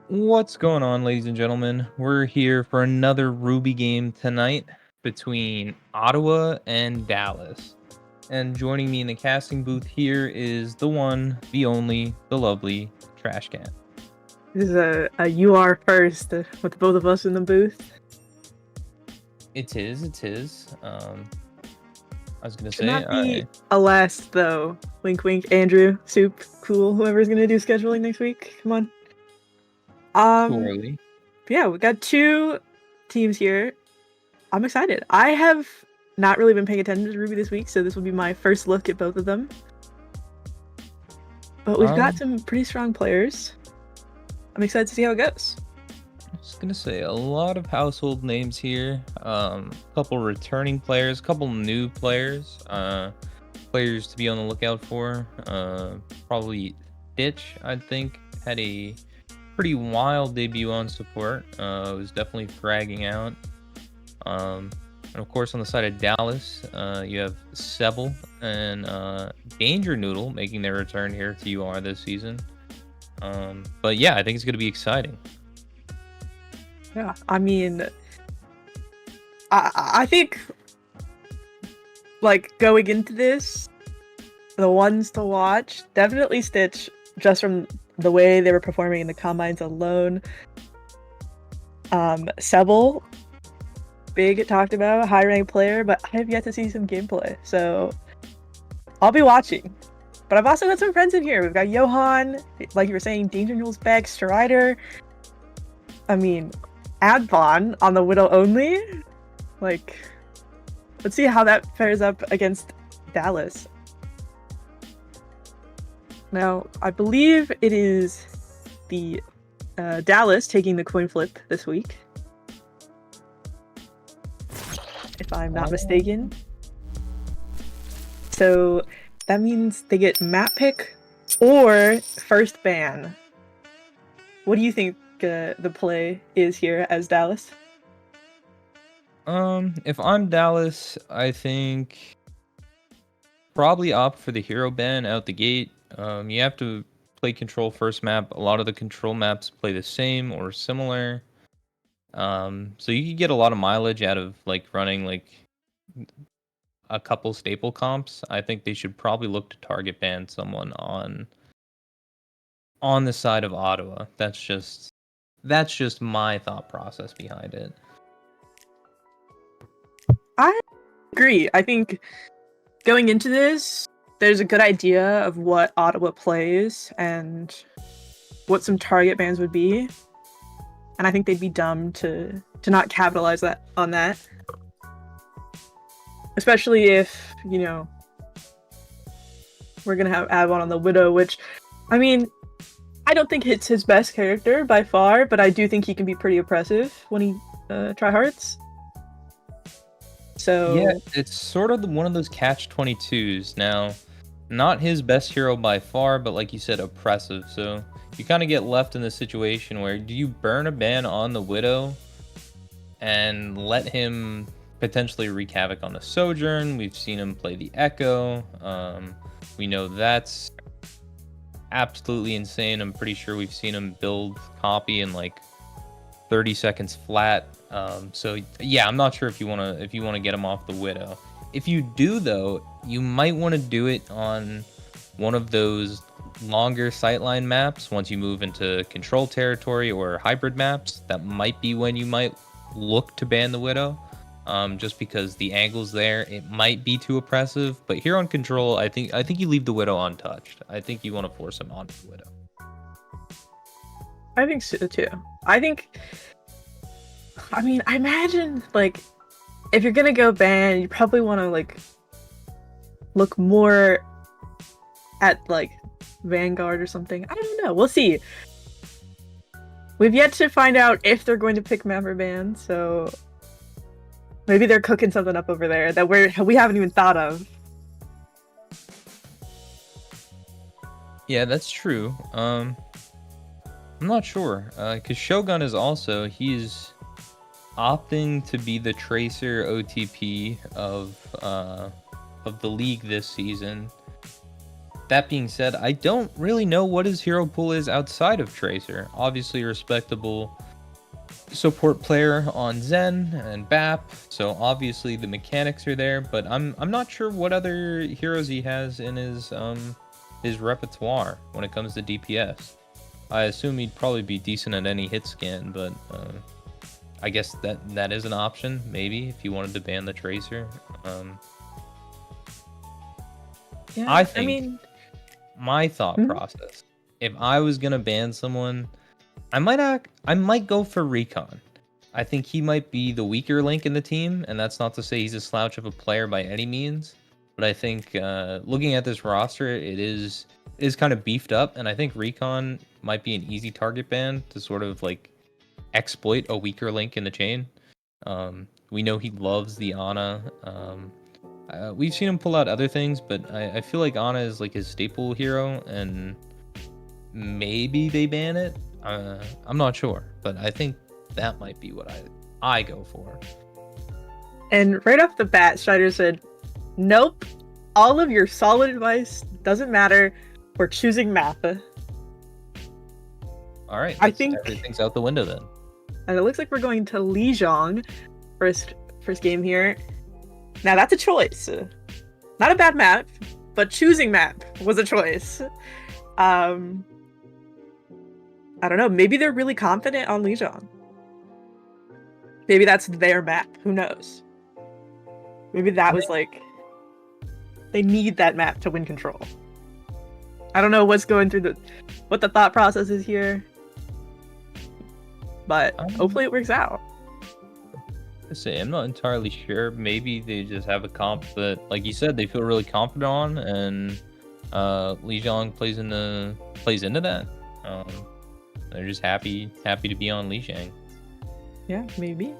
What's going on, ladies and gentlemen? We're here for another Ruby game tonight between Ottawa and Dallas. And joining me in the casting booth here is the one, the only, the lovely Trash Can. This is a you are first with both of us in the booth. It is. I was gonna Should say, not be a last though. Wink, wink. Andrew, Soup, Cool, whoever's gonna do scheduling next week. Come on. too early. Yeah, we got two teams here. I'm excited. I have not really been paying attention to Ruby this week, so this will be my first look at both of them. But we've got some pretty strong players. I'm excited to see how it goes. I was gonna say a lot of household names here. Couple returning players, couple new players. Players to be on the lookout for. Probably Ditch, I think, had a pretty wild debut on support. Was definitely fragging out. And of course, on the side of Dallas, you have Sebel and Danger Noodle making their return here to UR this season. But yeah, I think it's going to be exciting. Yeah, I mean, I think like going into this, the ones to watch, definitely Stitch, just from the way they were performing in the combines alone. Sebel, big talked about, high ranked player, but I have yet to see some gameplay, so I'll be watching. But I've also got some friends in here. We've got Johan, like you were saying, Danger Noodle's back, Strider. I mean, Advon on the Widow only. Like, let's see how that fares up against Dallas. Now, I believe it is the Dallas taking the coin flip this week, if I'm not mistaken. So that means they get map pick or first ban. What do you think the play is here as Dallas? If I'm Dallas, I think probably opt for the hero ban out the gate. You have to play control first map. A lot of the control maps play the same or similar. So you can get a lot of mileage out of like running like a couple staple comps. I think they should probably look to target ban someone on the side of Ottawa. That's just my thought process behind it. I agree. I think going into this, there's a good idea of what Ottawa plays and what some target bans would be. And I think they'd be dumb to not capitalize on that. Especially if, you know, we're gonna have Avon on the Widow, which, I mean, I don't think it's his best character by far, but I do think he can be pretty oppressive when he try hearts. So yeah, it's sort of one of those catch-22s. Now, not his best hero by far, but like you said, oppressive. So you kind of get left in the situation where do you burn a ban on the Widow and let him potentially wreak havoc on the Sojourn? We've seen him play the Echo. We know that's absolutely insane. I'm pretty sure we've seen him build copy in like 30 seconds flat. So yeah, I'm not sure if you wanna get him off the Widow. If you do though, you might want to do it on one of those longer sightline maps once you move into control territory or hybrid maps. That might be when you might look to ban the Widow. Just because the angles there, it might be too oppressive. But here on control, I think you leave the Widow untouched. I think you want to force him onto the Widow. I think so too. I mean, I imagine like if you're gonna go ban, you probably want to like look more at like Vanguard or something. I don't know. We'll see. We've yet to find out if they're going to pick map or ban, so maybe they're cooking something up over there that we haven't even thought of. Yeah, that's true. I'm not sure. Because Shogun is also he's opting to be the Tracer OTP of the league this season. That being said, I don't really know what his hero pool is outside of Tracer. Obviously, a respectable support player on Zen and BAP, so obviously the mechanics are there. But I'm not sure what other heroes he has in his repertoire when it comes to DPS. I assume he'd probably be decent at any hit scan, but I guess that is an option maybe if you wanted to ban the Tracer. Yeah, I think. I mean, My thought mhm. process. If I was gonna ban someone, I might go for Recon. I think he might be the weaker link in the team, and that's not to say he's a slouch of a player by any means. But I think looking at this roster, it is kind of beefed up, and I think Recon might be an easy target ban to sort of like exploit a weaker link in the chain. We know he loves the Ana. We've seen him pull out other things, but I feel like Ana is like his staple hero, and maybe they ban it. I'm not sure, but I think that might be what I go for. And right off the bat, Strider said, "Nope, all of your solid advice doesn't matter. We're choosing map." All right, I think, everything's out the window then. and it looks like we're going to Lijiang first game here. Now that's a choice. Not a bad map, but choosing map was a choice. I don't know. Maybe they're really confident on Lijiang. Maybe that's their map. Who knows? Maybe that was like they need that map to win control. I don't know what's going through what the thought process is here, but hopefully it works out. Say I'm not entirely sure. Maybe they just have a comp that, like you said, they feel really confident on, and Lijiang plays into that. They're just happy to be on Lijiang. Yeah, maybe.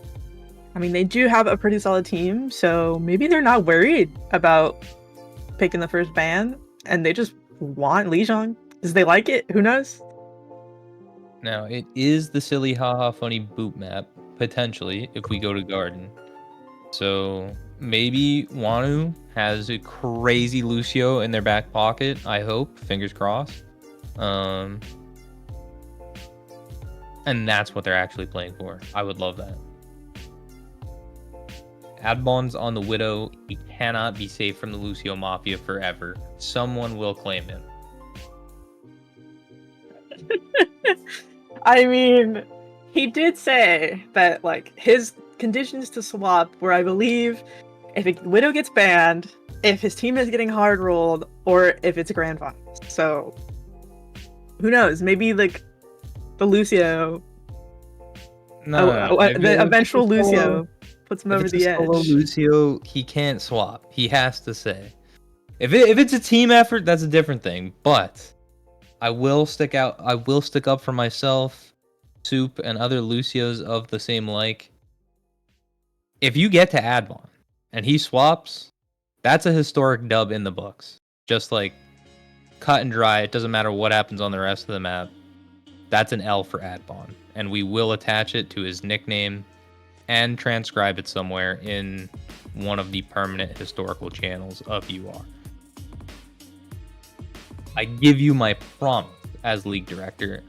I mean, they do have a pretty solid team, so maybe they're not worried about picking the first ban, and they just want Lijiang. Does they like it? Who knows? Now, it is the silly haha funny boot map, potentially, if we go to Garden. So maybe Wanu has a crazy Lucio in their back pocket, I hope. Fingers crossed. And that's what they're actually playing for. I would love that. Adbon's on the Widow. He cannot be safe from the Lucio Mafia forever. Someone will claim him. I mean, he did say that like his conditions to swap were, I believe, if a Widow gets banned, if his team is getting hard rolled, or if it's a grand final. So who knows? Maybe like the Lucio, the eventual Lucio puts him over the edge. Lucio, he can't swap. He has to say. If it's a team effort, that's a different thing. But I will stick up for myself, Soup, and other Lucios of the same like. If you get to Adbon and he swaps, that's a historic dub in the books. Just like cut and dry. It doesn't matter what happens on the rest of the map. That's an L for Adbon, and we will attach it to his nickname and transcribe it somewhere in one of the permanent historical channels of UR. I give you my promise as league director.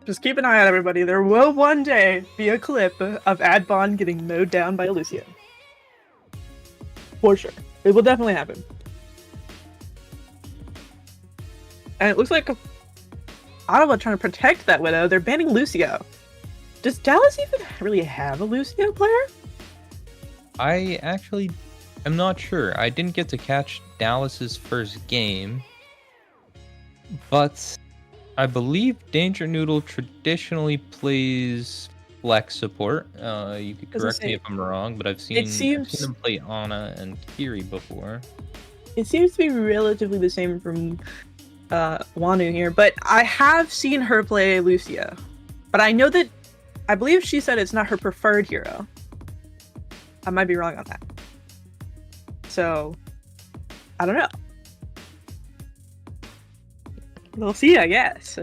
Just keep an eye out, everybody. There will one day be a clip of Adbon getting mowed down by Lucio. For sure. It will definitely happen. And it looks like Ottawa trying to protect that Widow. They're banning Lucio. Does Dallas even really have a Lucio player? I actually am not sure. I didn't get to catch Dallas's first game, but I believe Danger Noodle traditionally plays flex support. You could correct me if I'm wrong, but I've seen them play Ana and Kiri before. It seems to be relatively the same from Wanu here, but I have seen her play Lucio. But I believe she said it's not her preferred hero. I might be wrong on that. So, I don't know. We'll see, I guess.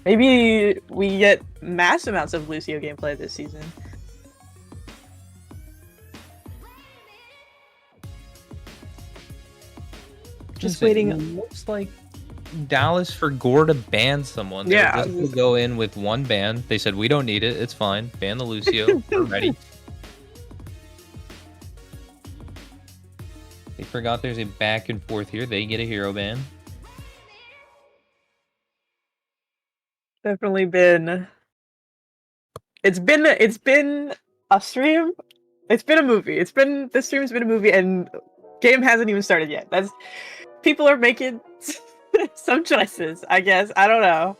Maybe we get mass amounts of Lucio gameplay this season. Just Listen, waiting. it looks like Dallas forgot to ban someone. They were Yeah. just gonna go in with one ban. They said we don't need it. It's fine. Ban the Lucio. We're ready. They forgot there's a back and forth here. They get a hero ban. Definitely been. It's been a stream. It's been a movie. This stream's been a movie, and game hasn't even started yet. People are making some choices. I guess I don't know.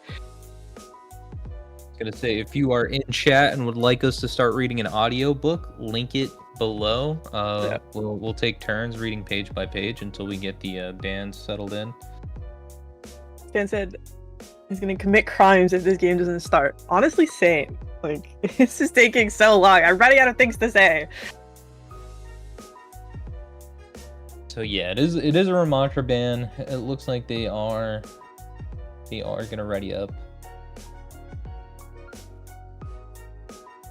Gonna say, if you are in chat and would like us to start reading an audio book, link it below. Yeah. We'll take turns reading page by page until we get the bans settled in. Stan said he's gonna commit crimes if this game doesn't start. Honestly, same. Like, this is taking so long. I'm running out of things to say. So yeah, it is a Ramattra ban. It looks like they are gonna ready up.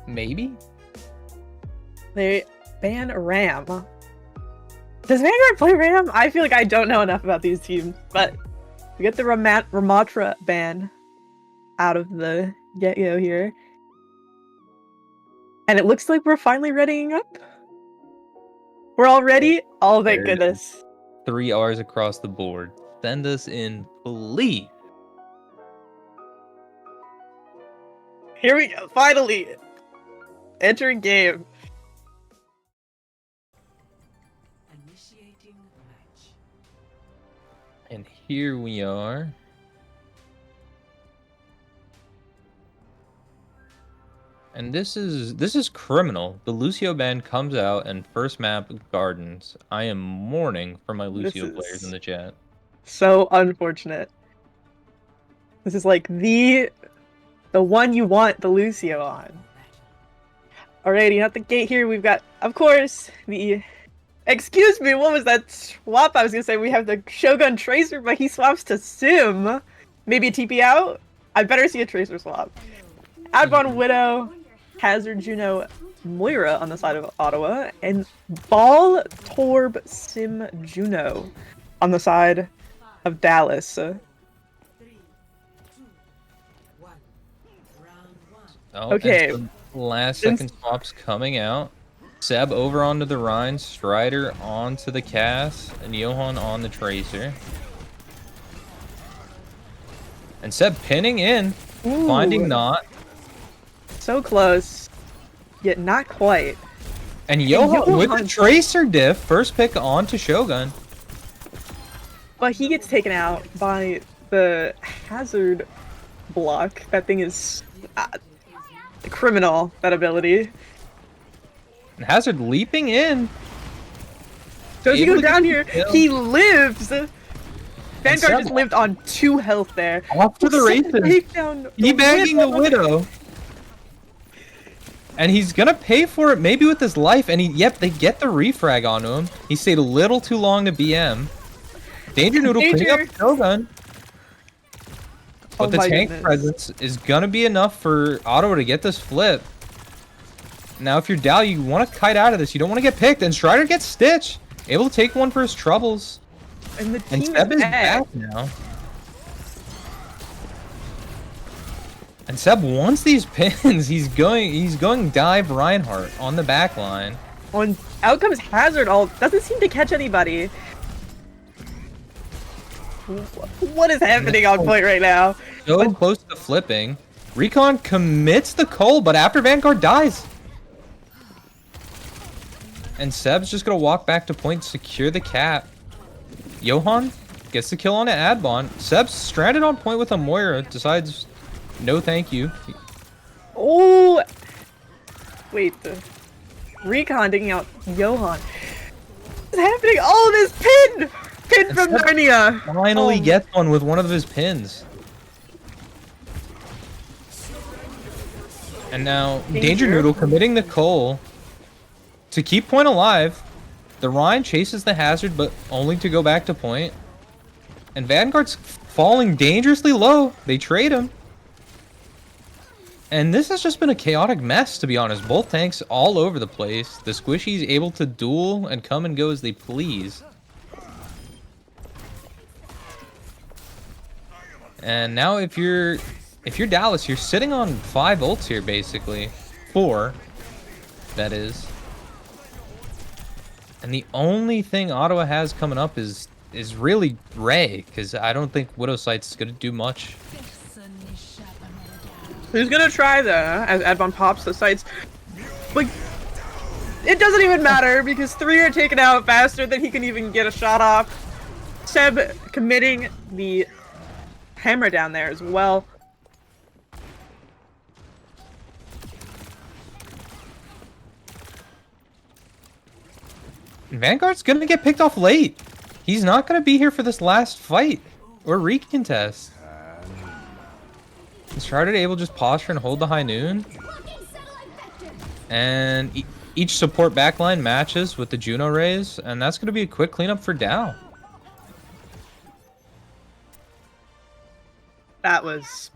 Maybe? They ban Ram. Does Vanguard play Ram? I feel like I don't know enough about these teams, but we get the Ramatra ban out of the get-go here. And it looks like we're finally readying up. We're all ready? Oh, thank goodness. 3 R's across the board. Send us in, please. Here we go, finally! Entering game. Initiating match. And here we are. And this is criminal. The Lucio ban comes out and first map Gardens. I am mourning for my Lucio players in the chat. So unfortunate. This is like the one you want the Lucio on. Alrighty, at the gate here we've got, of course, the... Excuse me, what was that swap? I was gonna say we have the Shogun Tracer, but he swaps to Sim. Maybe a TP out? I better see a Tracer swap. Advon Widow, Hazard Juno Moira on the side of Ottawa, and Ball Torb Sim Juno on the side of Dallas. 3, 2, 1. Round 1. Oh, Okay. and some last second swaps coming out. Seb over onto the Rhine, Strider onto the Cass, and Johan on the Tracer. And Seb pinning in, Ooh. finding not. So close, yet not quite. And Johan with the Tracer diff, first pick onto Shogun. But he gets taken out by the Hazard block. That thing is criminal, that ability. And Hazard leaping in. Does he Able go to get down the here? kill. He lives! Vanguard Seb just lived on 2 health there. Off to the races. Teabagging the Widow. And he's gonna pay for it, maybe with his life. And yep, they get the refrag onto him. He stayed a little too long to BM. Danger Noodle picking up Shogun. But the tank presence is gonna be enough for Ottawa to get this flip. Now, if you're Dal, you want to kite out of this. You don't want to get picked. And Strider gets Stitch. Able to take one for his troubles. And Seb is back now. And Seb wants these pins. He's going dive Reinhardt on the back line. On out comes Hazard. Doesn't seem to catch anybody. What is happening on point right now? So close to flipping. Recon commits the Cole, but after Vanguard dies. And Seb's just gonna walk back to point, secure the cap. Johan gets the kill on an Adbon. Seb's stranded on point with a Moira, decides no thank you. Oh! Wait, Recon digging out Johan. What's happening? Oh, this pin! Pin from Narnia! Finally gets one with one of his pins. And now Danger Noodle committing the Cole to keep point alive. The Rhine chases the Hazard, but only to go back to point. And Vanguard's falling dangerously low. They trade him. And this has just been a chaotic mess, to be honest. Both tanks all over the place. The Squishy's able to duel and come and go as they please. And now if you're Dallas, you're sitting on 5 ults here basically. 4, that is. And the only thing Ottawa has coming up is really Ray, because I don't think Widow Sight's gonna do much. Who's gonna try that as Advon pops the sights? Like, it doesn't even matter because 3 are taken out faster than he can even get a shot off. Seb committing the hammer down there as well. Vanguard's gonna get picked off late. He's not gonna be here for this last fight or recontest. Strider able to just posture and hold the high noon. And each support backline matches with the Juno raise, and that's gonna be a quick cleanup for Dow. That was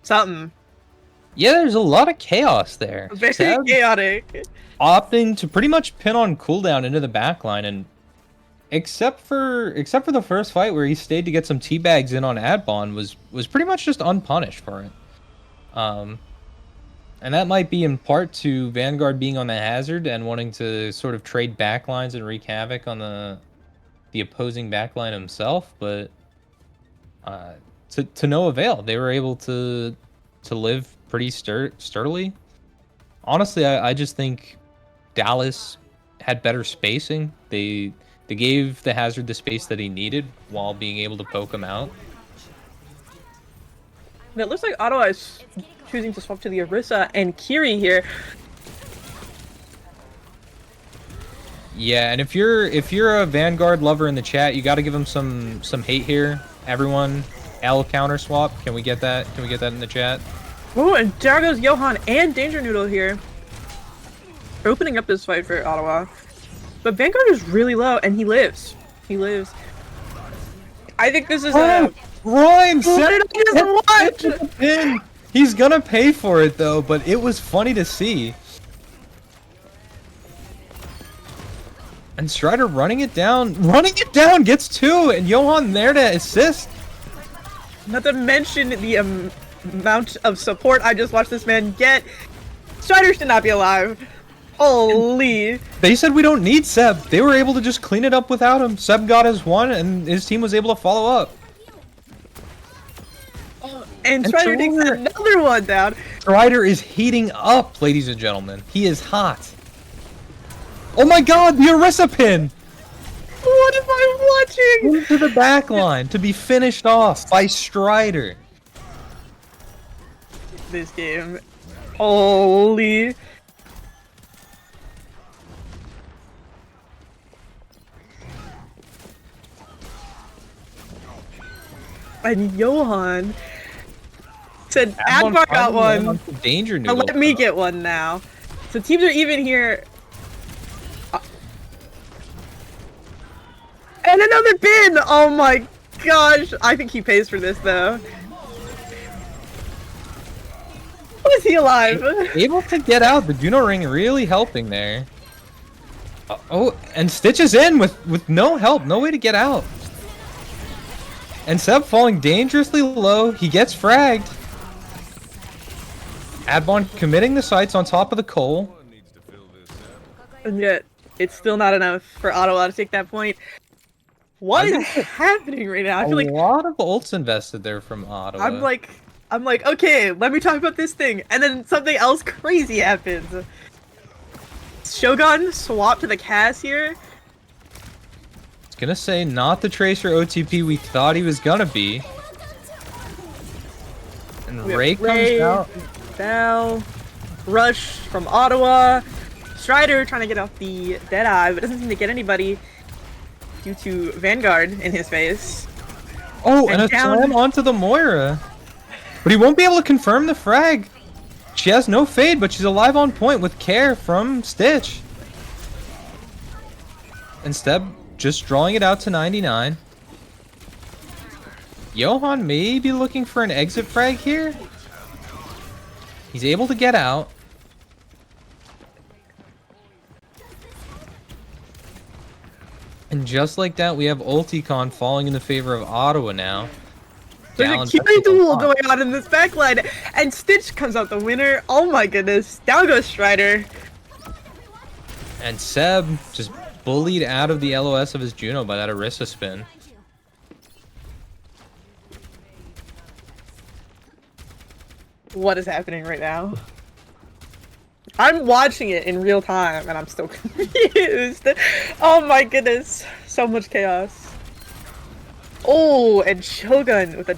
something. Yeah, there's a lot of chaos there. Very Seb chaotic. opting to pretty much pin on cooldown into the backline, and except for the first fight where he stayed to get some teabags in on Adbon, was pretty much just unpunished for it. And that might be in part to Vanguard being on the hazard and wanting to sort of trade backlines and wreak havoc on the opposing backline himself, but to no avail. They were able to live pretty sturdily. Honestly, I just think Dallas had better spacing. They gave the hazard the space that he needed while being able to poke him out. And it looks like Ottawa is choosing to swap to the Orisa and Kiri here. Yeah, and if you're a Vanguard lover in the chat, you got to give him some hate here. Everyone, L counter swap. Can we get that? Can we get that in the chat? Oh, and there goes Johan and Danger Noodle here, opening up this fight for Ottawa. But Vanguard is really low, and he lives. He lives. I think this is a... Rhyme! What did I just watch? He's gonna pay for it though, but it was funny to see. And Strider running it down, gets 2, and Johan there to assist. Not to mention the amount of support I just watched this man get. Strider should not be alive. Holy. They said we don't need Seb. They were able to just clean it up without him. Seb got his 1, and his team was able to follow up. And Strider takes another one down. Strider is heating up, ladies and gentlemen. He is hot. Oh my god, the Orisa pin! What am I watching? Into the back line to be finished off by Strider. This game. Holy. And Johan said Advar got one. Danger Now let me get one now. So teams are even here. And another pin! Oh my gosh. I think he pays for this though. Was he alive? Able to get out. The Juno ring really helping there. Oh, and Stitch is in with no help. No way to get out. And Seb falling dangerously low. He gets fragged. Adbon committing the sights on top of the coal. And yet, it's still not enough for Ottawa to take that point. What is happening right now? I feel like a lot of ults invested there from Ottawa. I'm like, okay, let me talk about this thing, and then something else crazy happens. Shogun swap to the Cass here. Gonna say not the Tracer OTP we thought he was gonna be. And Ray comes out. Bell. Rush from Ottawa. Strider trying to get off the Deadeye, but doesn't seem to get anybody due to Vanguard in his face. Oh, and a slam onto the Moira. But he won't be able to confirm the frag. She has no fade, but she's alive on point with care from Stitch. Instead, just drawing it out to 99. Johan may be looking for an exit frag here. He's able to get out. And just like that, we have Ulticon falling in the favor of Ottawa now. There's a challenge. Kiri duel going on in this backline, and Stitch comes out the winner. Oh my goodness. Down goes Strider. And Seb just bullied out of the LOS of his Juno by that Orisa spin. What is happening right now? I'm watching it in real time and I'm still confused. Oh my goodness. So much chaos. Oh, and Shogun with a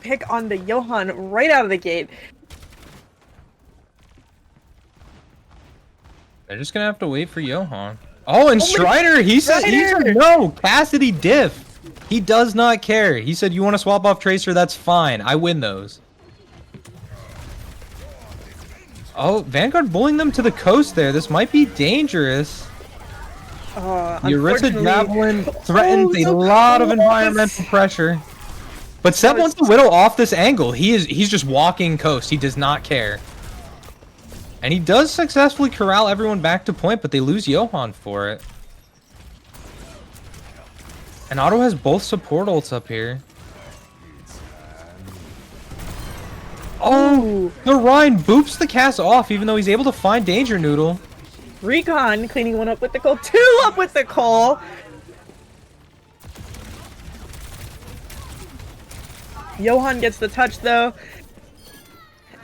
pick on the Johan right out of the gate. They're just gonna have to wait for Johan. Oh, and Oh my- Strider, he said Strider! no. Cassidy diff. He does not care. He said, you want to swap off Tracer? That's fine. I win those. Oh, Vanguard bullying them to the coast there. This might be dangerous. The Orisa Unfortunately- Javelin threatens Oh, a so lot of close. environmental pressure. But Seb That wants was- the Widow off this angle. He's just walking coast. He does not care. And he does successfully corral everyone back to point, but they lose Johan for it. And Ottawa has both support ults up here. Oh, the Rhine boops the cast off even though he's able to find Danger Noodle. Recon cleaning one up with the coal. Two up with the coal. Johan gets the touch though.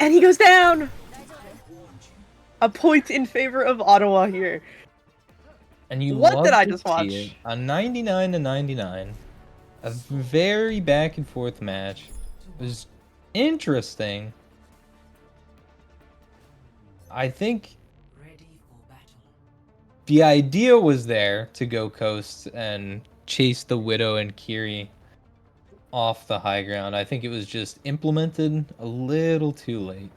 And he goes down. A point in favor of Ottawa here. And you What love did I to just see watch? it. A 99 to 99. A very back and forth match. It was interesting. I think Ready for battle. the idea was there to go coast and chase the Widow and Kiri off the high ground. I think it was just implemented a little too late.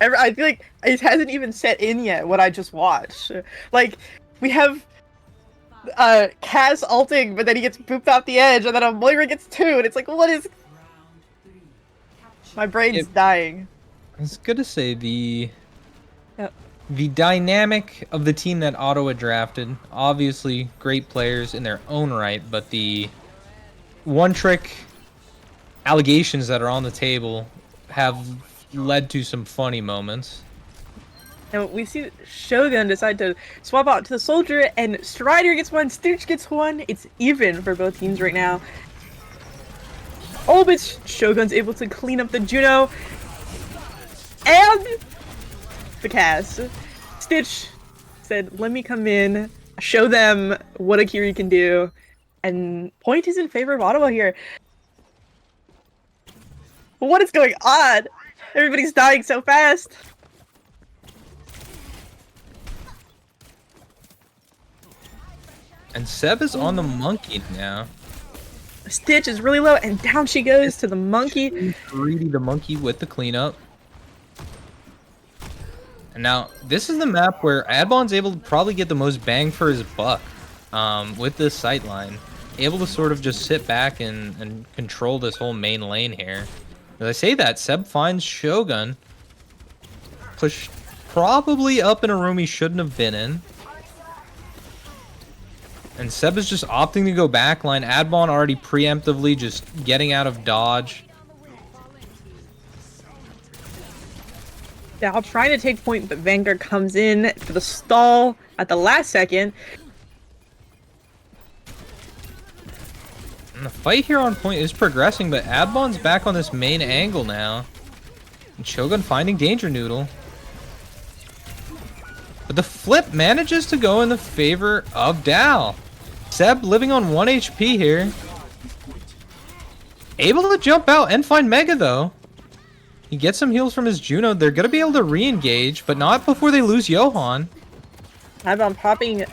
I feel like it hasn't even set in yet what I just watched. Like, we have Cass ulting, but then he gets booped off the edge, and then a Moira gets two, and it's like, what is... Round 3. Capture. My brain's Yep. dying. I was gonna say Yep. the dynamic of the team that Ottawa drafted, obviously great players in their own right, but the one-trick allegations that are on the table have led to some funny moments. And we see Shogun decide to swap out to the Soldier, and Strider gets one, Stitch gets one. It's even for both teams right now. Oh, but Shogun's able to clean up the Juno. And the Cass. Stitch said, let me come in, show them what Akiri can do. And point is in favor of Ottawa here. What is going on? Everybody's dying so fast. And Seb is on the monkey now. Stitch is really low, and down she goes to the monkey. Greedy the monkey with the cleanup. And now, this is the map where Adbon's able to probably get the most bang for his buck with this sight line. Able to sort of just sit back and control this whole main lane here. As I say that, Seb finds Shogun. Pushed probably up in a room he shouldn't have been in. And Seb is just opting to go backline. Adbon already preemptively just getting out of dodge. Now trying to take point, but Vanguard comes in for the stall at the last second. And the fight here on point is progressing, but Adbon's back on this main angle now. And Shogun finding Danger Noodle. But the flip manages to go in the favor of Dal. Seb living on 1 HP here. Able to jump out and find Mega though. He gets some heals from his Juno. They're going to be able to re-engage, but not before they lose Johan. I'm popping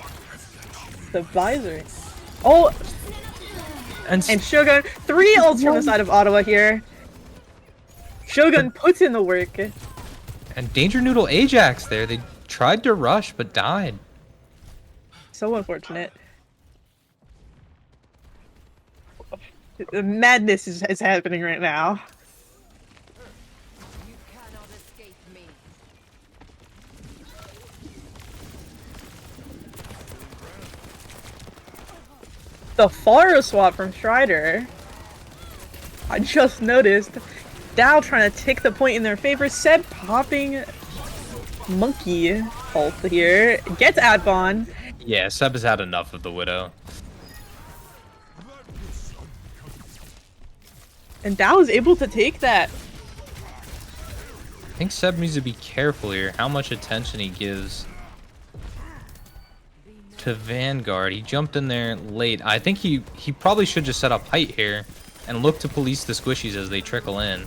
the visor. Oh, And Shogun, 3 ults from the side of Ottawa here. Shogun puts in the work. and Danger Noodle Ajax there. They tried to rush, but died. So unfortunate. The madness is happening right now. You cannot escape me. the Faro swap from Strider. I just noticed. Dow trying to take the point in their favor. Seb popping monkey ult here. Gets Adbon. Yeah, Seb has had enough of the Widow. And Dow is able to take that. I think Seb needs to be careful here how much attention he gives to Vanguard. He jumped in there late. I think he probably should just set up height here and look to police the squishies as they trickle in.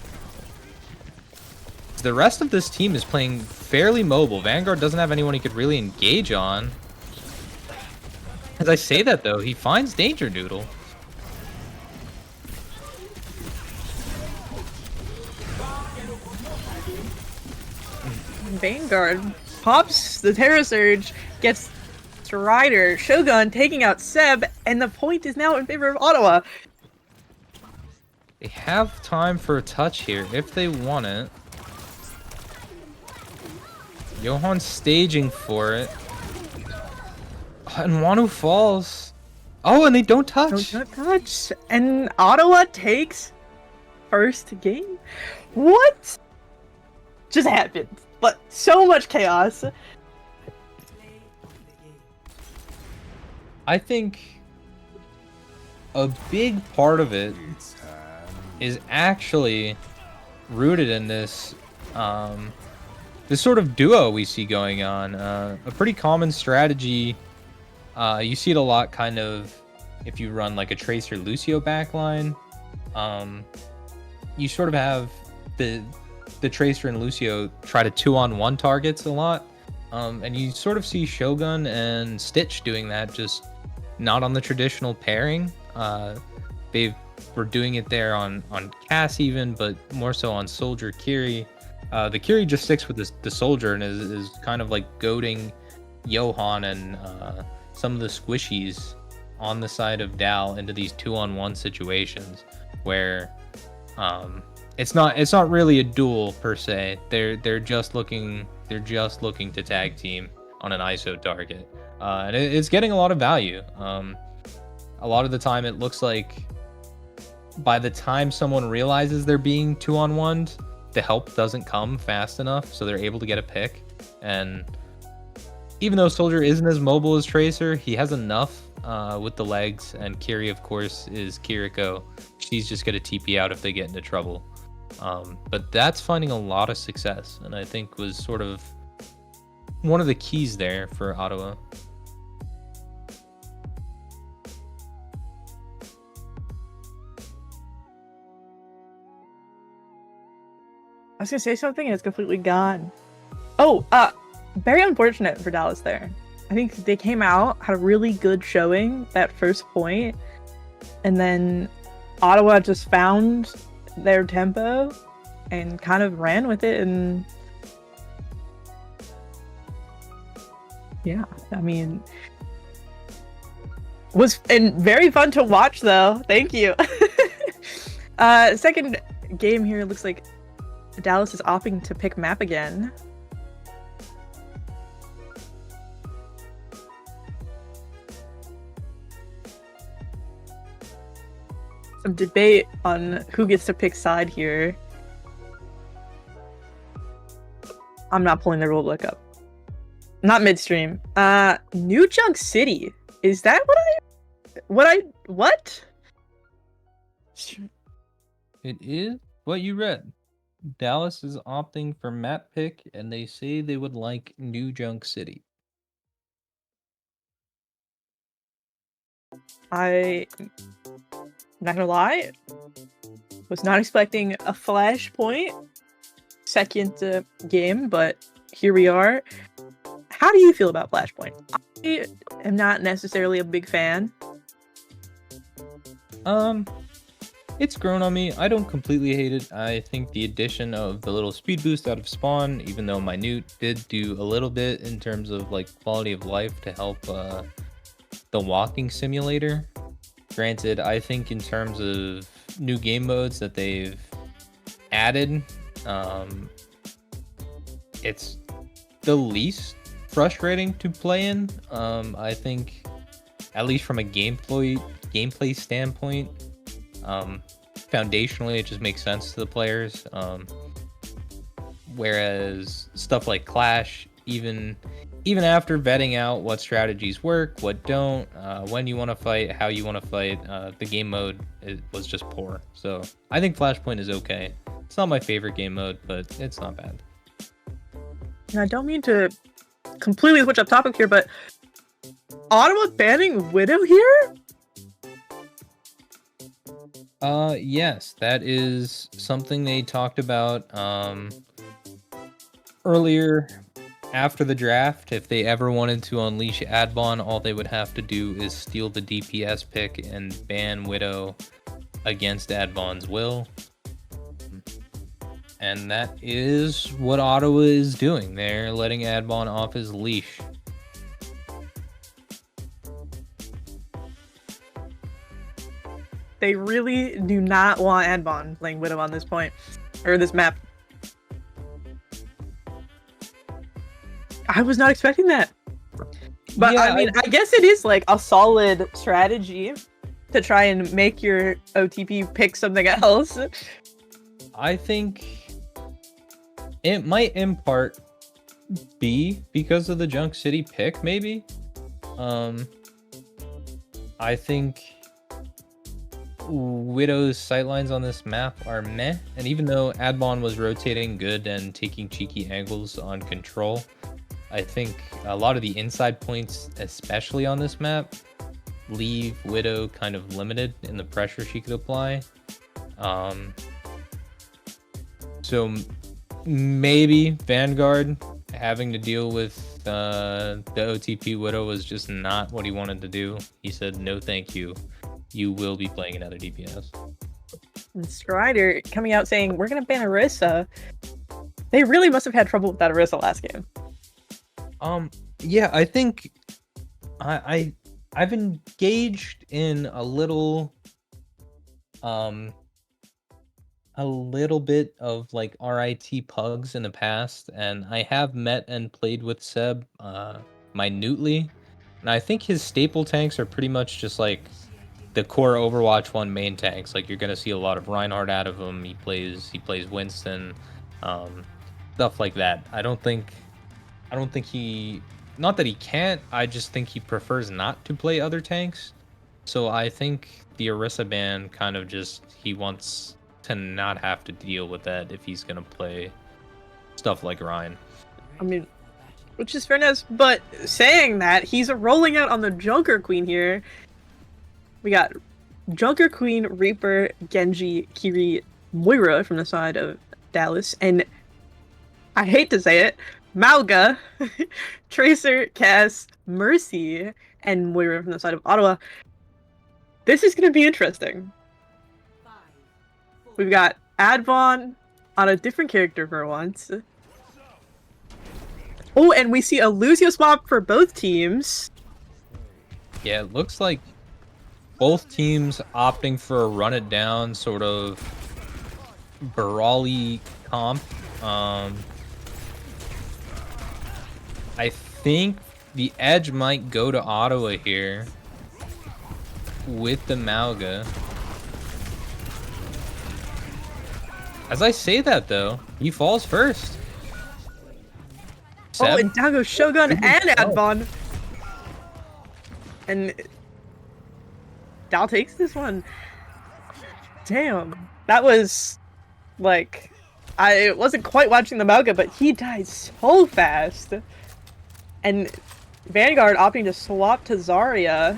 The rest of this team is playing fairly mobile. Vanguard doesn't have anyone he could really engage on. As I say that, though, he finds Danger Noodle. Vanguard pops the Terra Surge, gets Strider, Shogun taking out Seb, and the point is now in favor of Ottawa. They have time for a touch here if they want it. Johan's staging for it. And Wanu falls. Oh, and they don't touch. Don't touch. And Ottawa takes first game? What just happened? But so much chaos. I think a big part of it is actually rooted in this this sort of duo we see going on. A pretty common strategy. You see it a lot kind of if you run like a Tracer Lucio backline. You sort of have the Tracer and Lucio try to 2-on-1 targets a lot. And you sort of see Shogun and Stitch doing that, just not on the traditional pairing. They were doing it there on Cass even, but more so on Soldier Kiri. The Kiri just sticks with the Soldier and is kind of like goading Johan and some of the squishies on the side of Dal into these 2-on-1 situations where it's not really a duel per se. They're just looking to tag team on an ISO target, and it's getting a lot of value. A lot of the time, it looks like by the time someone realizes they're being 2-on-1'd, the help doesn't come fast enough, so they're able to get a pick. And even though Soldier isn't as mobile as Tracer, he has enough with the legs, and Kiri, of course, is Kiriko. She's just going to TP out if they get into trouble. But that's finding a lot of success, and I think was sort of one of the keys there for Ottawa. I was gonna say something and it's completely gone. Oh, very unfortunate for Dallas there. I think they came out, had a really good showing that first point, and then Ottawa just found their tempo and kind of ran with it. And yeah, I mean, was very fun to watch though. Thank you. Second game here looks like Dallas is opting to pick map again. Some debate on who gets to pick side here. I'm not pulling the rulebook up. Not midstream. New Junk City. Is that what? It is what you read. Dallas is opting for map pick, and they say they would like New Junk City. I'm not gonna lie, was not expecting a Flashpoint second game, but here we are. How do you feel about Flashpoint? I am not necessarily a big fan. It's grown on me. I don't completely hate it. I think the addition of the little speed boost out of spawn, even though Minute did do a little bit in terms of like quality of life to help the walking simulator. Granted, I think in terms of new game modes that they've added, it's the least frustrating to play in. I think, at least from a gameplay gameplay standpoint. Foundationally, it just makes sense to the players. Whereas stuff like Clash, even after vetting out what strategies work, what don't, when you want to fight, how you want to fight, the game mode was just poor. So I think Flashpoint is okay. It's not my favorite game mode, but it's not bad. And I don't mean to completely switch up topic here, but Ottawa banning Widow here? Yes, that is something they talked about earlier after the draft. If they ever wanted to unleash Adbon, all they would have to do is steal the DPS pick and ban Widow against Adbon's will. And that is what Ottawa is doing. They're letting Adbon off his leash. They really do not want Adbon playing Widow on this point, or this map. I was not expecting that. But Yeah, I mean, I guess it is like a solid strategy to try and make your OTP pick something else. I think it might in part be because of the Junk City pick, maybe. I think Widow's sightlines on this map are meh, and even though Adbon was rotating good and taking cheeky angles on control, I think a lot of the inside points, especially on this map, leave Widow kind of limited in the pressure she could apply. So maybe Vanguard having to deal with the OTP Widow was just not what he wanted to do. He said, no thank you. You will be playing another DPS. And Strider coming out saying, we're going to ban Orisa. They really must have had trouble with that Orisa last game. Yeah, I think I've engaged in a little bit of like RIT pugs in the past, and I have met and played with Seb minutely, and I think his staple tanks are pretty much just like the core Overwatch 1 main tanks. Like, you're gonna see a lot of Reinhardt out of him. He plays Winston, stuff like that. I don't think he, not that he can't, I just think he prefers not to play other tanks. So I think the Orisa ban kind of just, he wants to not have to deal with that if he's gonna play stuff like Ryan. I mean, which is fairness, but saying that, he's rolling out on the Junker Queen here. We got Junker Queen, Reaper, Genji, Kiri, Moira from the side of Dallas, and I hate to say it, Malga, Tracer, Cass, Mercy, and Moira from the side of Ottawa. This is going to be interesting. We've got Advon on a different character for once. Oh, and we see a Lucio swap for both teams. Yeah, it looks like both teams opting for a run it down sort of brawly comp. I think the edge might go to Ottawa here with the Malga. As I say that though, he falls first. Oh, and down goes Shogun and Advon. And Dal takes this one. Damn. That was, like, I wasn't quite watching the Malga, but he died so fast. And Vanguard opting to swap to Zarya.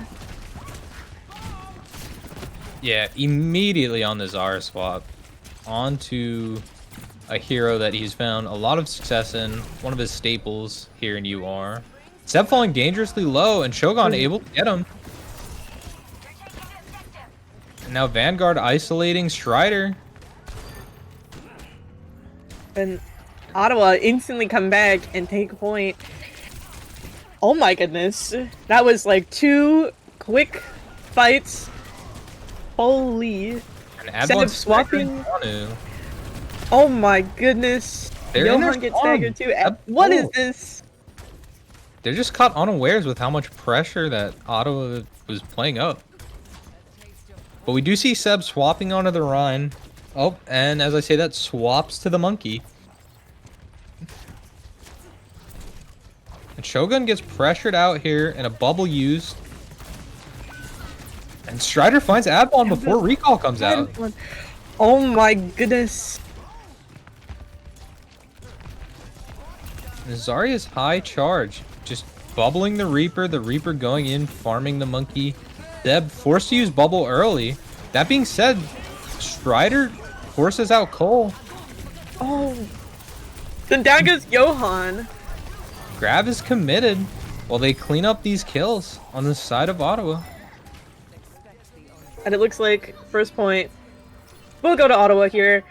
Yeah, immediately on the Zarya swap onto a hero that he's found a lot of success in, one of his staples here in UR. Seb falling dangerously low, and Shogun able to get him. And now Vanguard isolating Strider. And Ottawa instantly come back and take point. Oh my goodness. That was like 2 quick fights. Holy. Instead of swapping. Oh my goodness. Johan gets staggered too. What is this? They're just caught unawares with how much pressure that Ottawa was playing up. But we do see Seb swapping onto the Rhine. Oh, and as I say that, swaps to the Monkey. And Shogun gets pressured out here and a bubble used. And Strider finds Adbon before recall comes out. Oh my goodness. And Zarya's high charge. Just bubbling the Reaper going in, farming the Monkey. Deb forced to use bubble early. That being said, Strider forces out Cole. Oh. Then down goes Johan. Grab is committed while they clean up these kills on the side of Ottawa. And it looks like first point will go to Ottawa here.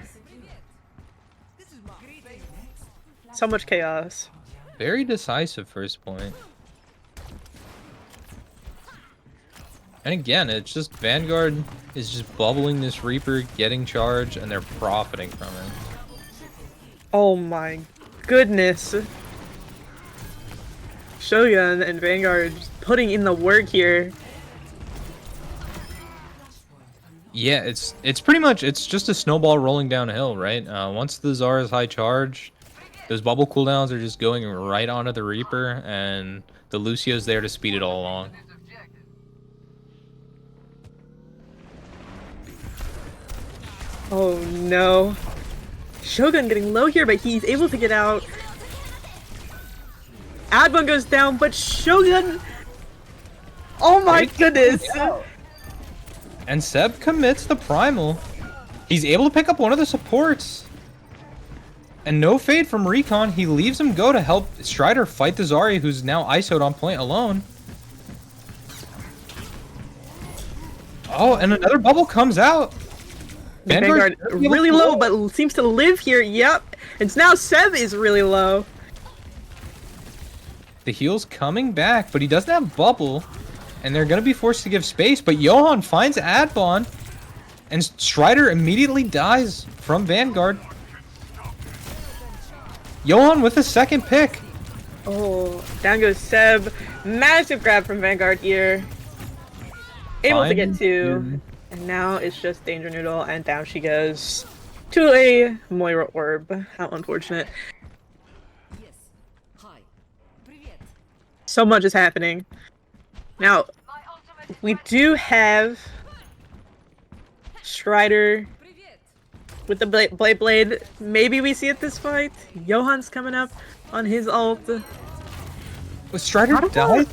So much chaos. Very decisive first point. And again, it's just Vanguard is just bubbling this Reaper, getting charge, and they're profiting from it. Oh my goodness. Shogun and Vanguard just putting in the work here. Yeah, it's pretty much, it's just a snowball rolling downhill, right? Once the Zara's high charge, those bubble cooldowns are just going right onto the Reaper, and the Lucio's there to speed it all along. Oh no. Shogun getting low here, but he's able to get out. Adbon goes down, but Shogun... Oh my goodness! And Seb commits the Primal. He's able to pick up one of the supports. And no fade from Recon. He leaves him go to help Strider fight the Zarya, who's now ISO'd on point alone. Oh, and another bubble comes out. Vanguard really low, but seems to live here. Yep. And now Seb is really low. The heal's coming back, but he doesn't have bubble. And they're going to be forced to give space. But Johan finds Adbon. And Strider immediately dies from Vanguard. Johan with a second pick. Oh, down goes Seb. Massive grab from Vanguard here. Able to get two. And now it's just Danger Noodle, and down she goes to a Moira Orb. How unfortunate. So much is happening. Now, we do have Strider with the Blade. Maybe we see it this fight. Johan's coming up on his ult. Was Strider died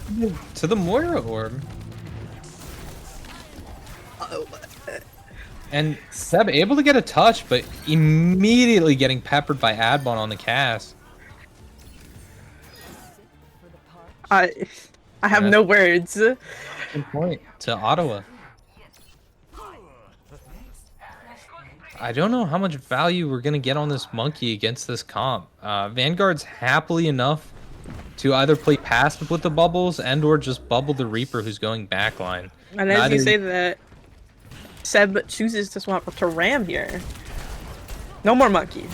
to the Moira Orb? And Seb able to get a touch, but immediately getting peppered by Adbon on the cast. I have no words. Good point to Ottawa. I don't know how much value we're gonna get on this Monkey against this comp. Vanguard's happily enough to either play passive with the bubbles and or just bubble the Reaper who's going backline. And as you say that, Seb chooses to swap to Ram here. No more Monkey.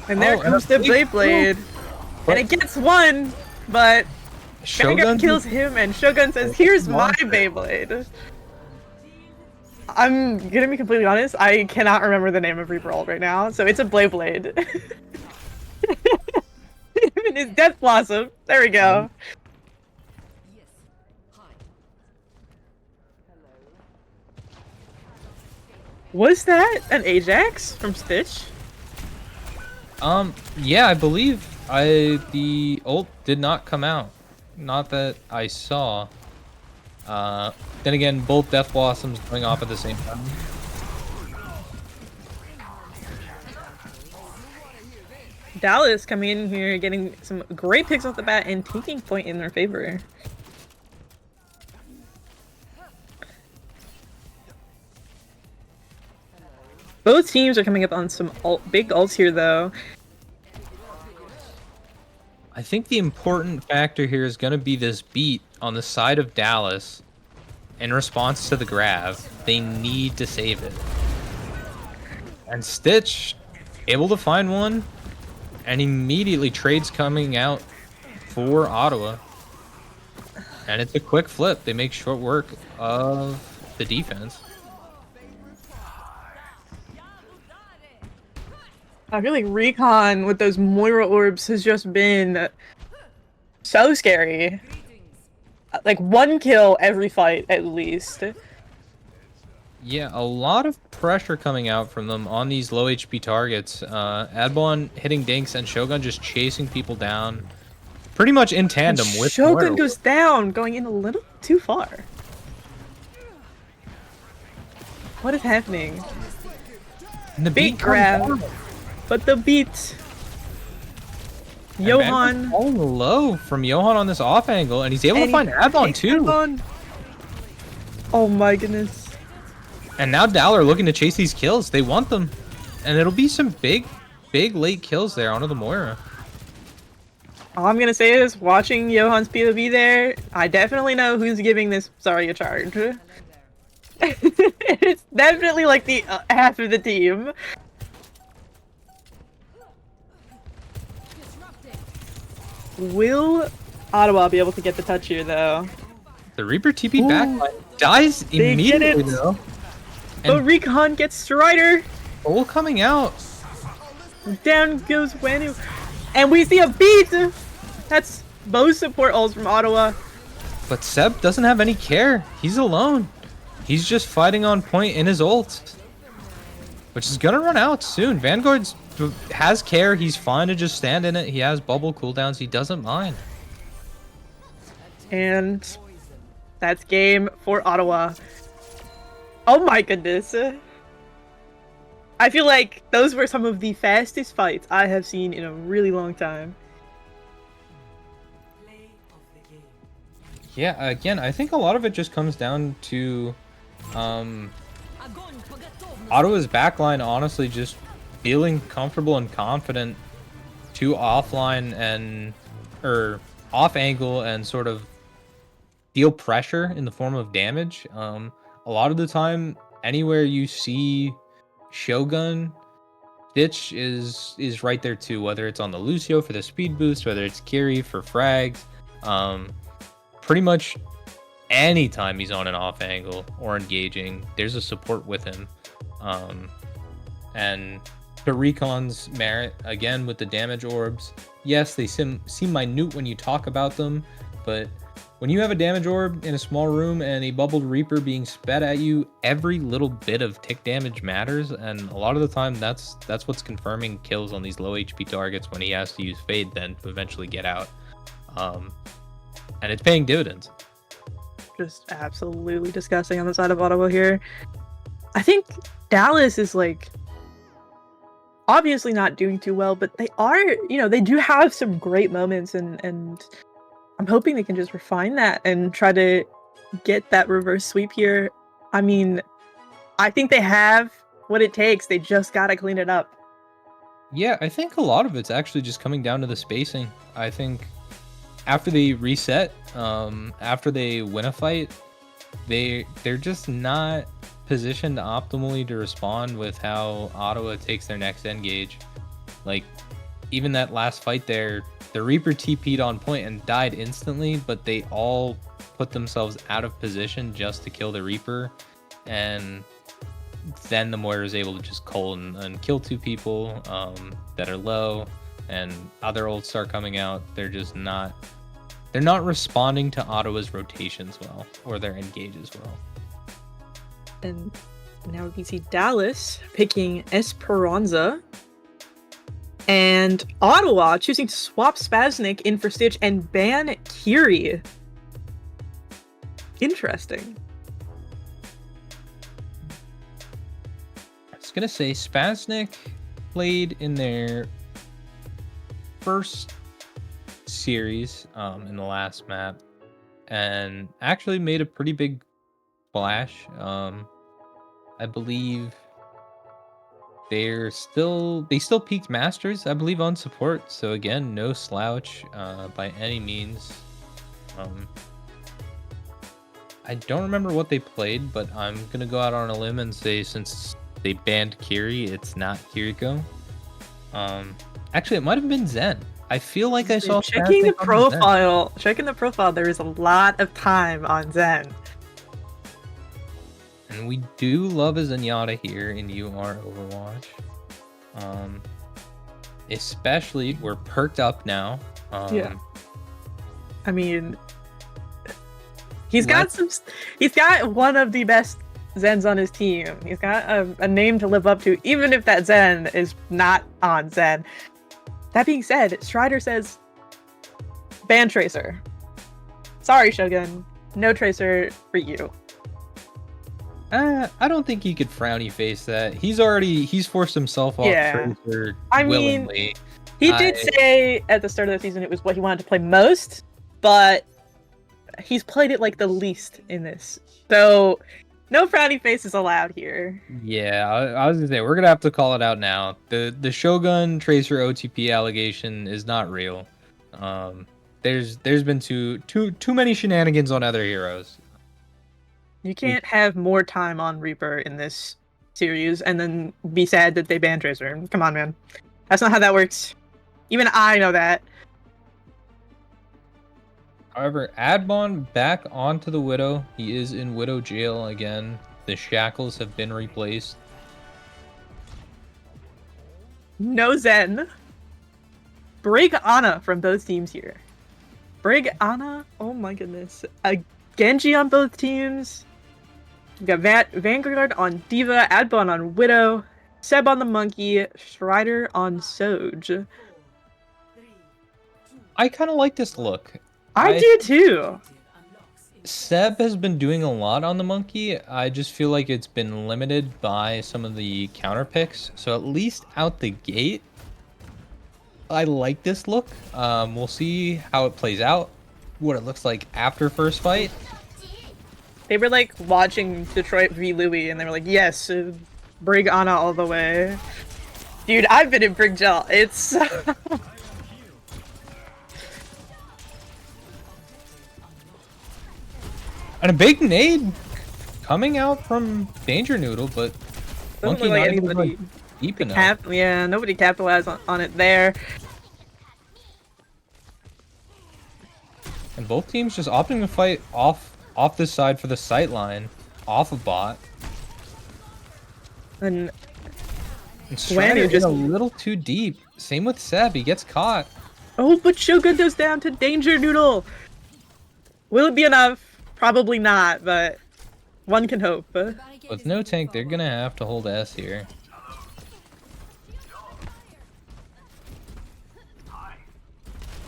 And there comes the Blade. And it gets one, but Vanguard kills him, and Shogun says, "Here's my Beyblade." I'm gonna be completely honest, I cannot remember the name of Reaper ult right now, so it's a Blade. Even his Death Blossom. There we go. Was that an Ajax from Stitch? Yeah, I believe the ult did not come out. Not that I saw. Then again, both Death Blossoms going off at the same time. Dallas coming in here, getting some great picks off the bat and taking point in their favor. Both teams are coming up on some big ults here, though. I think the important factor here is going to be this beat on the side of Dallas in response to the grab. They need to save it. And Stitch able to find one. And immediately trades coming out for Ottawa. And it's a quick flip. They make short work of the defense. I feel like Recon with those Moira orbs has just been so scary. Like 1 kill every fight at least. Yeah, a lot of pressure coming out from them on these low HP targets. Adbon hitting dinks and Shogun just chasing people down. Pretty much in tandem And with Shogun Moira. goes down, going in a little too far. What is happening? And the Big beat grab. comes down. But the beat. And Johan. Vanguard falling low from Johan on this off angle, and he's able to find Adbon too. Adbon. Oh my goodness. And now Dowler looking to chase these kills. They want them. And it'll be some big late kills there onto the Moira. All I'm gonna say is, watching Johan's POV there, I definitely know who's giving this Zarya charge. It's definitely like the half of the team. Will Ottawa be able to get the touch here, though? The Reaper TP Ooh. back dies They get immediately it. though. But And Recon gets Strider. Bull coming out. Down goes Wenu. And we see a beat! That's both support ults from Ottawa. But Seb doesn't have any care. He's alone. He's just fighting on point in his ult. Which is gonna run out soon. Vanguard has care. He's fine to just stand in it. He has bubble cooldowns. He doesn't mind. And that's game for Ottawa. Oh my goodness. I feel like those were some of the fastest fights I have seen in a really long time. Play of the game. Yeah, again, I think a lot of it just comes down to Ottawa's backline honestly just feeling comfortable and confident to offline and off angle and sort of deal pressure in the form of damage. A lot of the time, anywhere you see Shogun, Ditch is right there too, whether it's on the Lucio for the speed boost, whether it's Kiri for frags. Pretty much anytime he's on an off angle or engaging, there's a support with him. And the Recon's merit, again, with the damage orbs, yes, they seem minute when you talk about them, but when you have a damage orb in a small room and a bubbled Reaper being sped at you, every little bit of tick damage matters, and a lot of the time that's what's confirming kills on these low HP targets when he has to use Fade then to eventually get out. And it's paying dividends. Just absolutely disgusting on the side of Ottawa here. I think Dallas is like obviously not doing too well, but they are, they do have some great moments, and I'm hoping they can just refine that and try to get that reverse sweep here. I mean, I think they have what it takes. They just gotta clean it up. Yeah, I think a lot of it's actually just coming down to the spacing. I think after they reset, after they win a fight, they're just not positioned optimally to respond with how Ottawa takes their next engage. Like, even that last fight there, the Reaper TP'd on point and died instantly, but they all put themselves out of position just to kill the Reaper, and then the Moira is able to just cull and kill 2 people that are low, and other ults start coming out. They're not responding to Ottawa's rotations well, or their engages well. And now we can see Dallas picking Esperanza. And Ottawa choosing to swap Spaznik in for Stitch and ban Kiri. Interesting. I was gonna say Spaznik played in their first series in the last map and actually made a pretty big splash. I believe they still peaked Masters, I believe, on support. So again, no slouch by any means. I don't remember what they played, but I'm gonna go out on a limb and say since they banned Kiri, it's not Kiriko. Actually, it might have been Zen. I feel like I saw Checking the Spastic on Zen. profile. Checking the profile. There is a lot of time on Zen. And we do love a Zenyatta here in UR Overwatch. Especially, we're perked up now. Yeah. I mean, he's got one of the best Zens on his team. He's got a name to live up to, even if that Zen is not on Zen. That being said, Strider says, ban Tracer. Sorry, Shogun. No Tracer for you. I don't think he could frowny face that. He's forced himself off Tracer willingly. He did say at the start of the season it was what he wanted to play most, but he's played it like the least in this. So no frowny faces allowed here. Yeah, I was gonna say we're gonna have to call it out now. The Shogun Tracer OTP allegation is not real. There's been too many shenanigans on other heroes. You can't have more time on Reaper in this series and then be sad that they banned Tracer. Come on, man. That's not how that works. Even I know that. However, Adbon back onto the Widow. He is in Widow jail again. The shackles have been replaced. No Zen. Brig Ana from both teams here. Brig Ana, oh my goodness. A Genji on both teams. We got Vanguard on Diva, Adbon on Widow, Seb on the Monkey, Strider on Soj. I kind of like this look. I do too. Seb has been doing a lot on the Monkey. I just feel like it's been limited by some of the counter picks. So at least out the gate, I like this look. We'll see how it plays out, what it looks like after first fight. They were like watching Detroit v Louis and they were like, yes, Brig Ana all the way. Dude, I've been in Brig Gel. It's... And a big nade coming out from Danger Noodle, but doesn't Monkey look like not able to anybody go deep enough. yeah, nobody capitalized on it there. And both teams just opting to fight off this side for the sight line, off a bot. And Strider just a little too deep. Same with Seb, he gets caught. oh, but Shogun goes down to Danger Noodle. Will it be enough? Probably not, but one can hope. With no tank, they're gonna have to hold S here.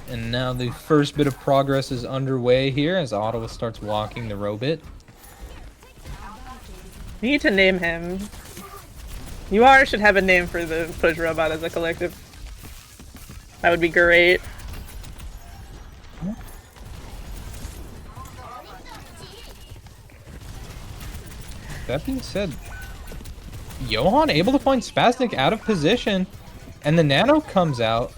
And now the first bit of progress is underway here as Ottawa starts walking the robot. We need to name him. UR should have a name for the push robot as a collective. That would be great. That being said, Johan able to find Spastic out of position, and the nano comes out.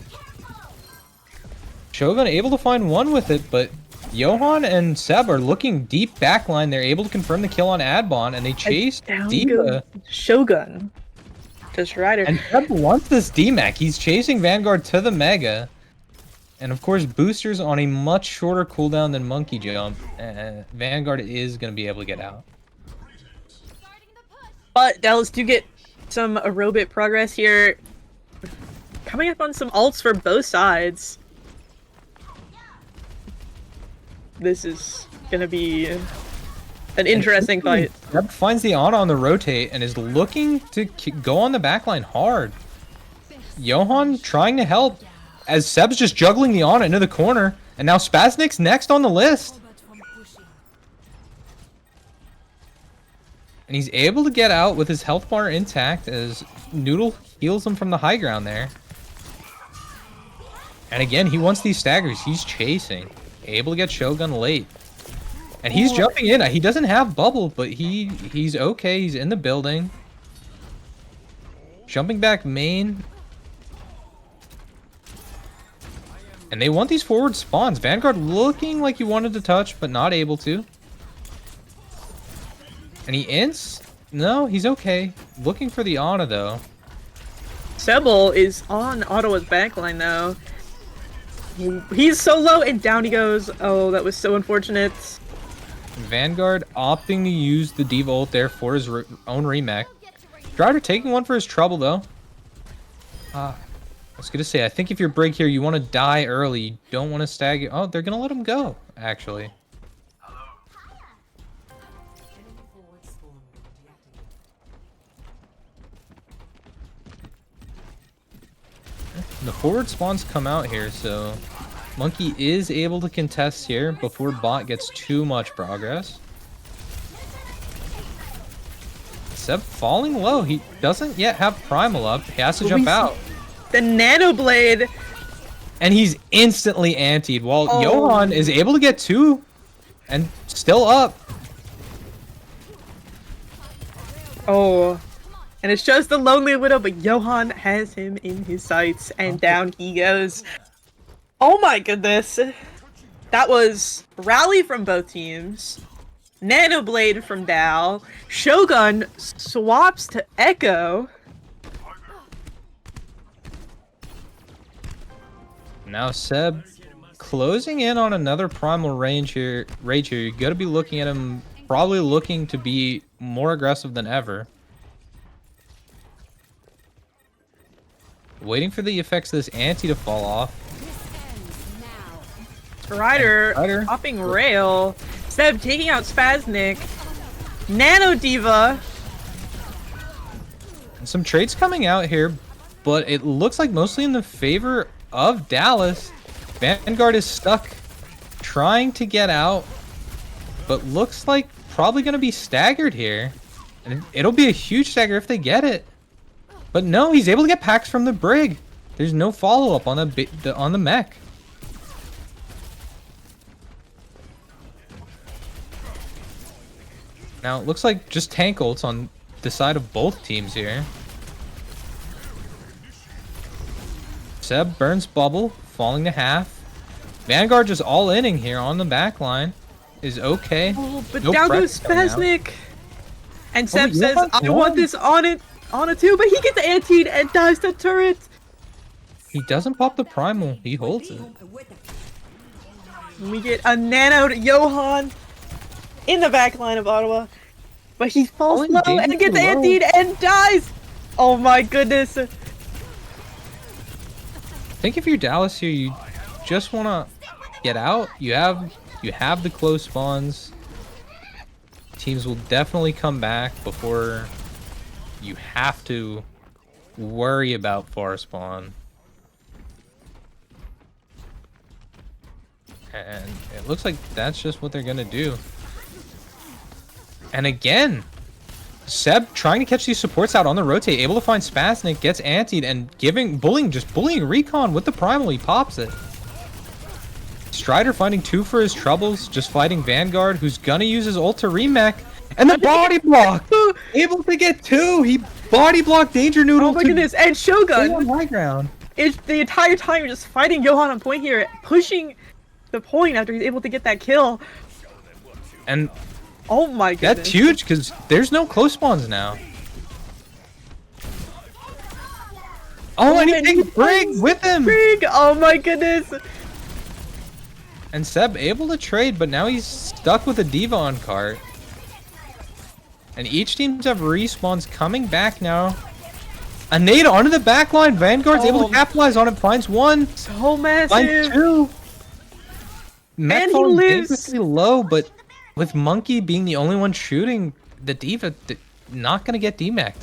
Shogun able to find one with it, but Johan and Seb are looking deep backline. They're able to confirm the kill on Adbon, and they chase Diva. Shogun to Strider. And Seb wants this DMAC. He's chasing Vanguard to the Mega. And of course, boosters on a much shorter cooldown than Monkey Jump. Vanguard is going to be able to get out. But Dallas do get some aerobic progress here. Coming up on some ults for both sides. This is gonna be an interesting fight. Seb finds the Ana on the rotate and is looking to go on the backline hard. Johan trying to help as Seb's just juggling the Ana into the corner. And now Spasnic's next on the list. And he's able to get out with his health bar intact as Noodle heals him from the high ground there. And again, he wants these staggers. He's chasing. Able to get Shogun late. And he's jumping in. He doesn't have bubble, but he's okay. He's in the building. Jumping back main. And they want these forward spawns. Vanguard looking like he wanted to touch, but not able to. And he ints? No, he's okay. Looking for the Ana, though. Sebel is on Ottawa's backline though. He's so low and down he goes. Oh, that was so unfortunate. Vanguard opting to use the Diva ult there for his own remake. Strider taking one for his trouble though. I was gonna say, I think if you're Brig here, you want to die early. You don't want to stagger. Oh, they're gonna let him go, actually. Enemy forward spawn deactivated. The forward spawns come out here, so Monkey is able to contest here before bot gets too much progress. Seb falling low. He doesn't yet have Primal up. He has to jump out. The Nano Blade. And he's instantly antied while Oh. Johan is able to get 2 and still up. Oh. And it's just the Lonely Widow, but Johan has him in his sights, and down he goes. Oh my goodness. That was Rally from both teams. Nano Blade from Dal. Shogun swaps to Echo. Now Seb closing in on another primal rage here. You gotta be looking at him, probably looking to be more aggressive than ever. Waiting for the effects of this anti to fall off. Strider popping rail. Seb taking out Spaznik. Nano Diva. Some trades coming out here, but it looks like mostly in the favor of Dallas. Vanguard is stuck trying to get out, but looks like probably going to be staggered here. And it'll be a huge stagger if they get it. But no, he's able to get packs from the Brig. There's no follow-up on the mech. Now it looks like just tank ults on the side of both teams here. Seb burns bubble, falling to half. Vanguard just all inning here on the back line. Is okay. Oh, but No down goes press coming out. Spaznik. And Seb you says, have I one. want this on it too, but he gets antied and dies to turret. He doesn't pop the primal. He holds it. We get a nanoed Johan in the back line of Ottawa. But he falls Falling low and gets dangerously low. antied and dies. Oh my goodness. I think if you're Dallas here, you just want to get out. You have the close spawns. Teams will definitely come back before you have to worry about far spawn. And it looks like that's just what they're gonna do. And again, Seb trying to catch these supports out on the rotate, able to find Spaznik, gets antied, and bullying Recon with the primal. He pops it. Strider finding 2 for his troubles, just fighting Vanguard, who's gonna use his ult to remech. And the body block! Able to get 2! He body blocked Danger Noodle. Oh my goodness. And Shogun. On high ground. It's the entire time you're just fighting Johan on point here, pushing the point after he's able to get that kill. And Oh my goodness. that's huge because there's no close spawns now. Oh, and he takes Brig with him! Brig! Oh my goodness. And Seb able to trade, but now he's stuck with a Diva on cart. And each teams have respawns coming back now. A nade onto the back line. Vanguard's able to capitalize on it. Finds 1. So Finds massive. 2. Mech And he falling lives. dangerously low, but with Monkey being the only one shooting, the Diva not going to get demeched.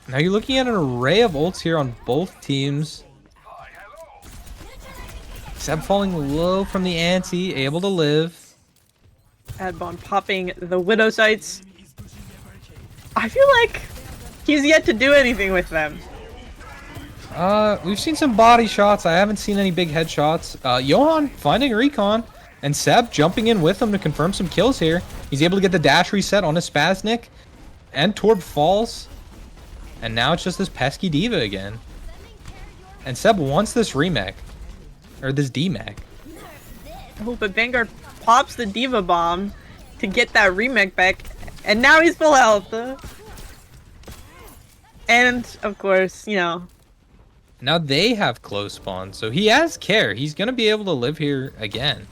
Now you're looking at an array of ults here on both teams. Seb falling low from the anti, able to live. Adbon popping the Widow sights. I feel like he's yet to do anything with them. We've seen some body shots. I haven't seen any big headshots. Johan finding Recon, and Seb jumping in with him to confirm some kills here. He's able to get the dash reset on his Spaznik, and Torb falls. And now it's just this pesky Diva again. And Seb wants this remake. Or this D-Mac. Oh, but Vanguard pops the Diva bomb to get that remake back. And now he's full health. And, of course, you know. Now they have close spawn, so he has care. He's going to be able to live here again.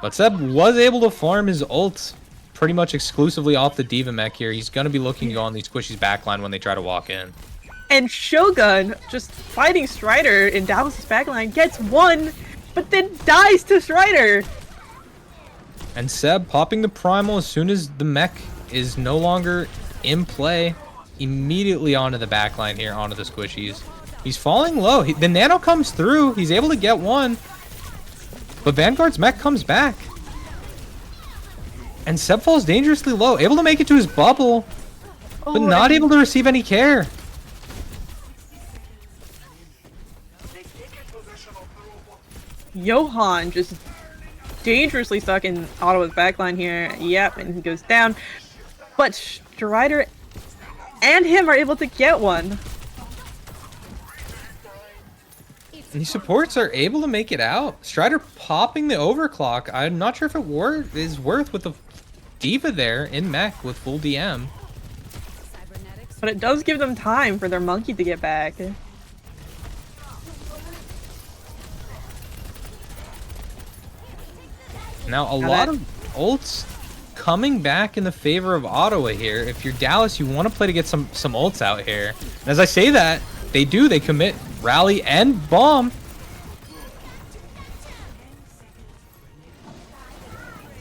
But Seb was able to farm his ult pretty much exclusively off the D.Va mech here. He's going to be looking to go on the Squishy's backline when they try to walk in. And Shogun, just fighting Strider in Dallas's backline, gets one, but then dies to Strider. And Seb popping the primal as soon as the mech is no longer in play. Immediately onto the backline here, onto the Squishies. He's falling low. The nano comes through. He's able to get one. But Vanguard's mech comes back. And Seb falls dangerously low. Able to make it to his bubble. But not able to receive any care. Johan just dangerously stuck in Ottawa's backline here. Yep, and he goes down. But Strider and him are able to get one. And these supports are able to make it out. Strider popping the overclock. I'm not sure if it is worth with the D.Va there in mech with full DM. But it does give them time for their monkey to get back. Now, a lot of ults coming back in the favor of Ottawa here. If you're Dallas, you want to play to get some ults out here. And as I say that, they do. They commit rally and bomb.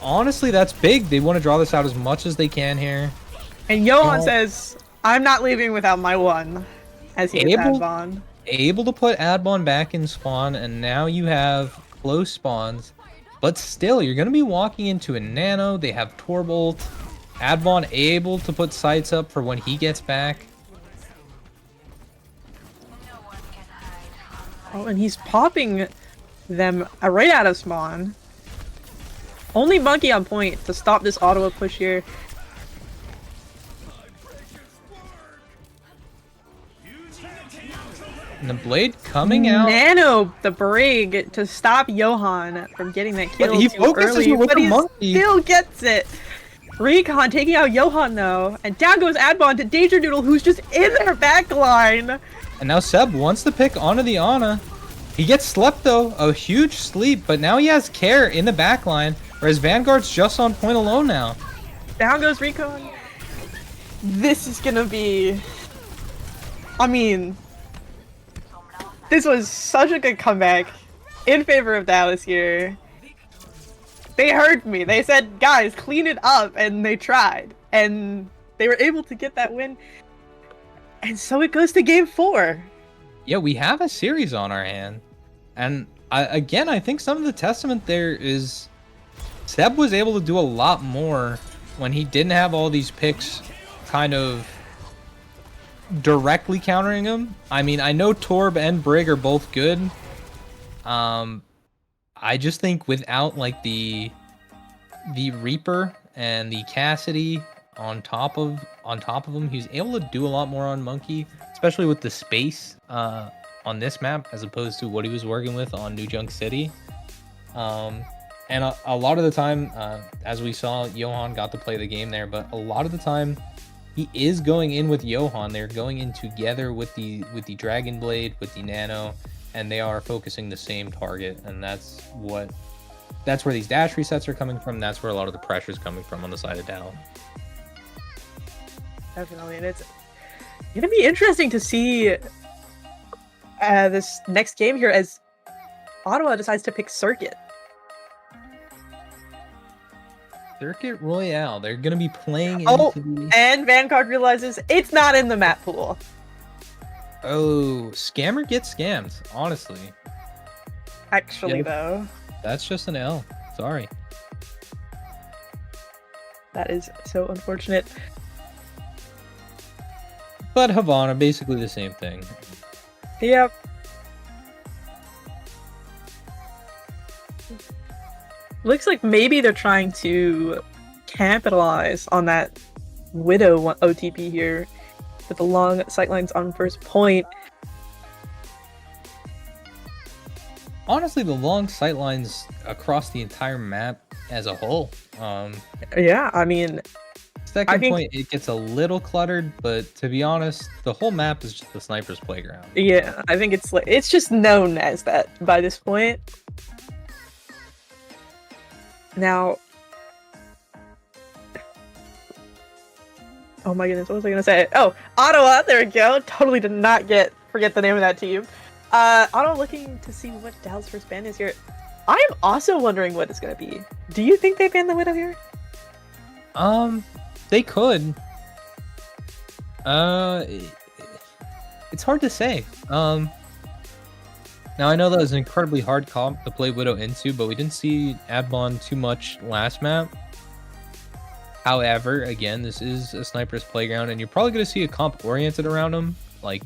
Honestly, that's big. They want to draw this out as much as they can here. And Johan says, I'm not leaving without my one. As he gets Adbon. Able to put Adbon back in spawn, and now you have close spawns. But still, you're going to be walking into a nano. They have Torbolt. Adbon able to put sights up for when he gets back. Oh, and he's popping them right out of spawn. Only monkey on point to stop this Ottawa push here. And the blade coming out. Nano the Brig to stop Johan from getting that kill But he too focuses early, with but the he monkey. still gets it. Recon taking out Johan though, and down goes Adbon to Danger Noodle, who's just in their backline. And now Seb wants to pick onto the Ana. He gets slept though, a huge sleep, but now he has care in the backline, whereas Vanguard's just on point alone now. Down goes Recon. This is gonna be... I mean... This was such a good comeback in favor of Dallas here. They heard me. They said, guys, clean it up, and they tried. And they were able to get that win. And so it goes to game 4. Yeah, we have a series on our hand. And I think some of the testament there is Seb was able to do a lot more when he didn't have all these picks kind of directly countering him. I mean, I know Torb and Brig are both good. I just think without like the Reaper and the Cassidy on top of him, he was able to do a lot more on Monkey, especially with the space on this map as opposed to what he was working with on New Junk City. And a lot of the time, as we saw, Johan got to play the game there, but a lot of the time he is going in with Johan. They're going in together with the Dragon Blade, with the Nano, and they are focusing the same target, and that's where these dash resets are coming from. That's where a lot of the pressure is coming from on the side of Dow. Definitely, and it's gonna be interesting to see this next game here as Ottawa decides to pick Circuit. Circuit Royale. They're going to be playing And Vanguard realizes it's not in the map pool. Oh, scammer gets scammed, honestly. Actually, though. That's just an L. Sorry. That is so unfortunate. But Havana, basically the same thing. Yep. Looks like maybe they're trying to capitalize on that Widow OTP here with the long sightlines on first point. Honestly, the long sightlines across the entire map as a whole. Yeah, I mean, Second think- point, it gets a little cluttered, but to be honest, the whole map is just the sniper's playground. yeah, I think it's like it's just known as that by this point. Now, oh my goodness, what was I gonna say? Oh, Ottawa, there we go. Totally did not forget the name of that team. Ottawa looking to see what Dallas' first ban is here. I am also wondering what it's gonna be. Do you think they ban the Widow here? They could. It's hard to say. Now I know that was an incredibly hard comp to play Widow into, but we didn't see Adbon too much last map. However, again, this is a sniper's playground, and you're probably going to see a comp oriented around him. Like,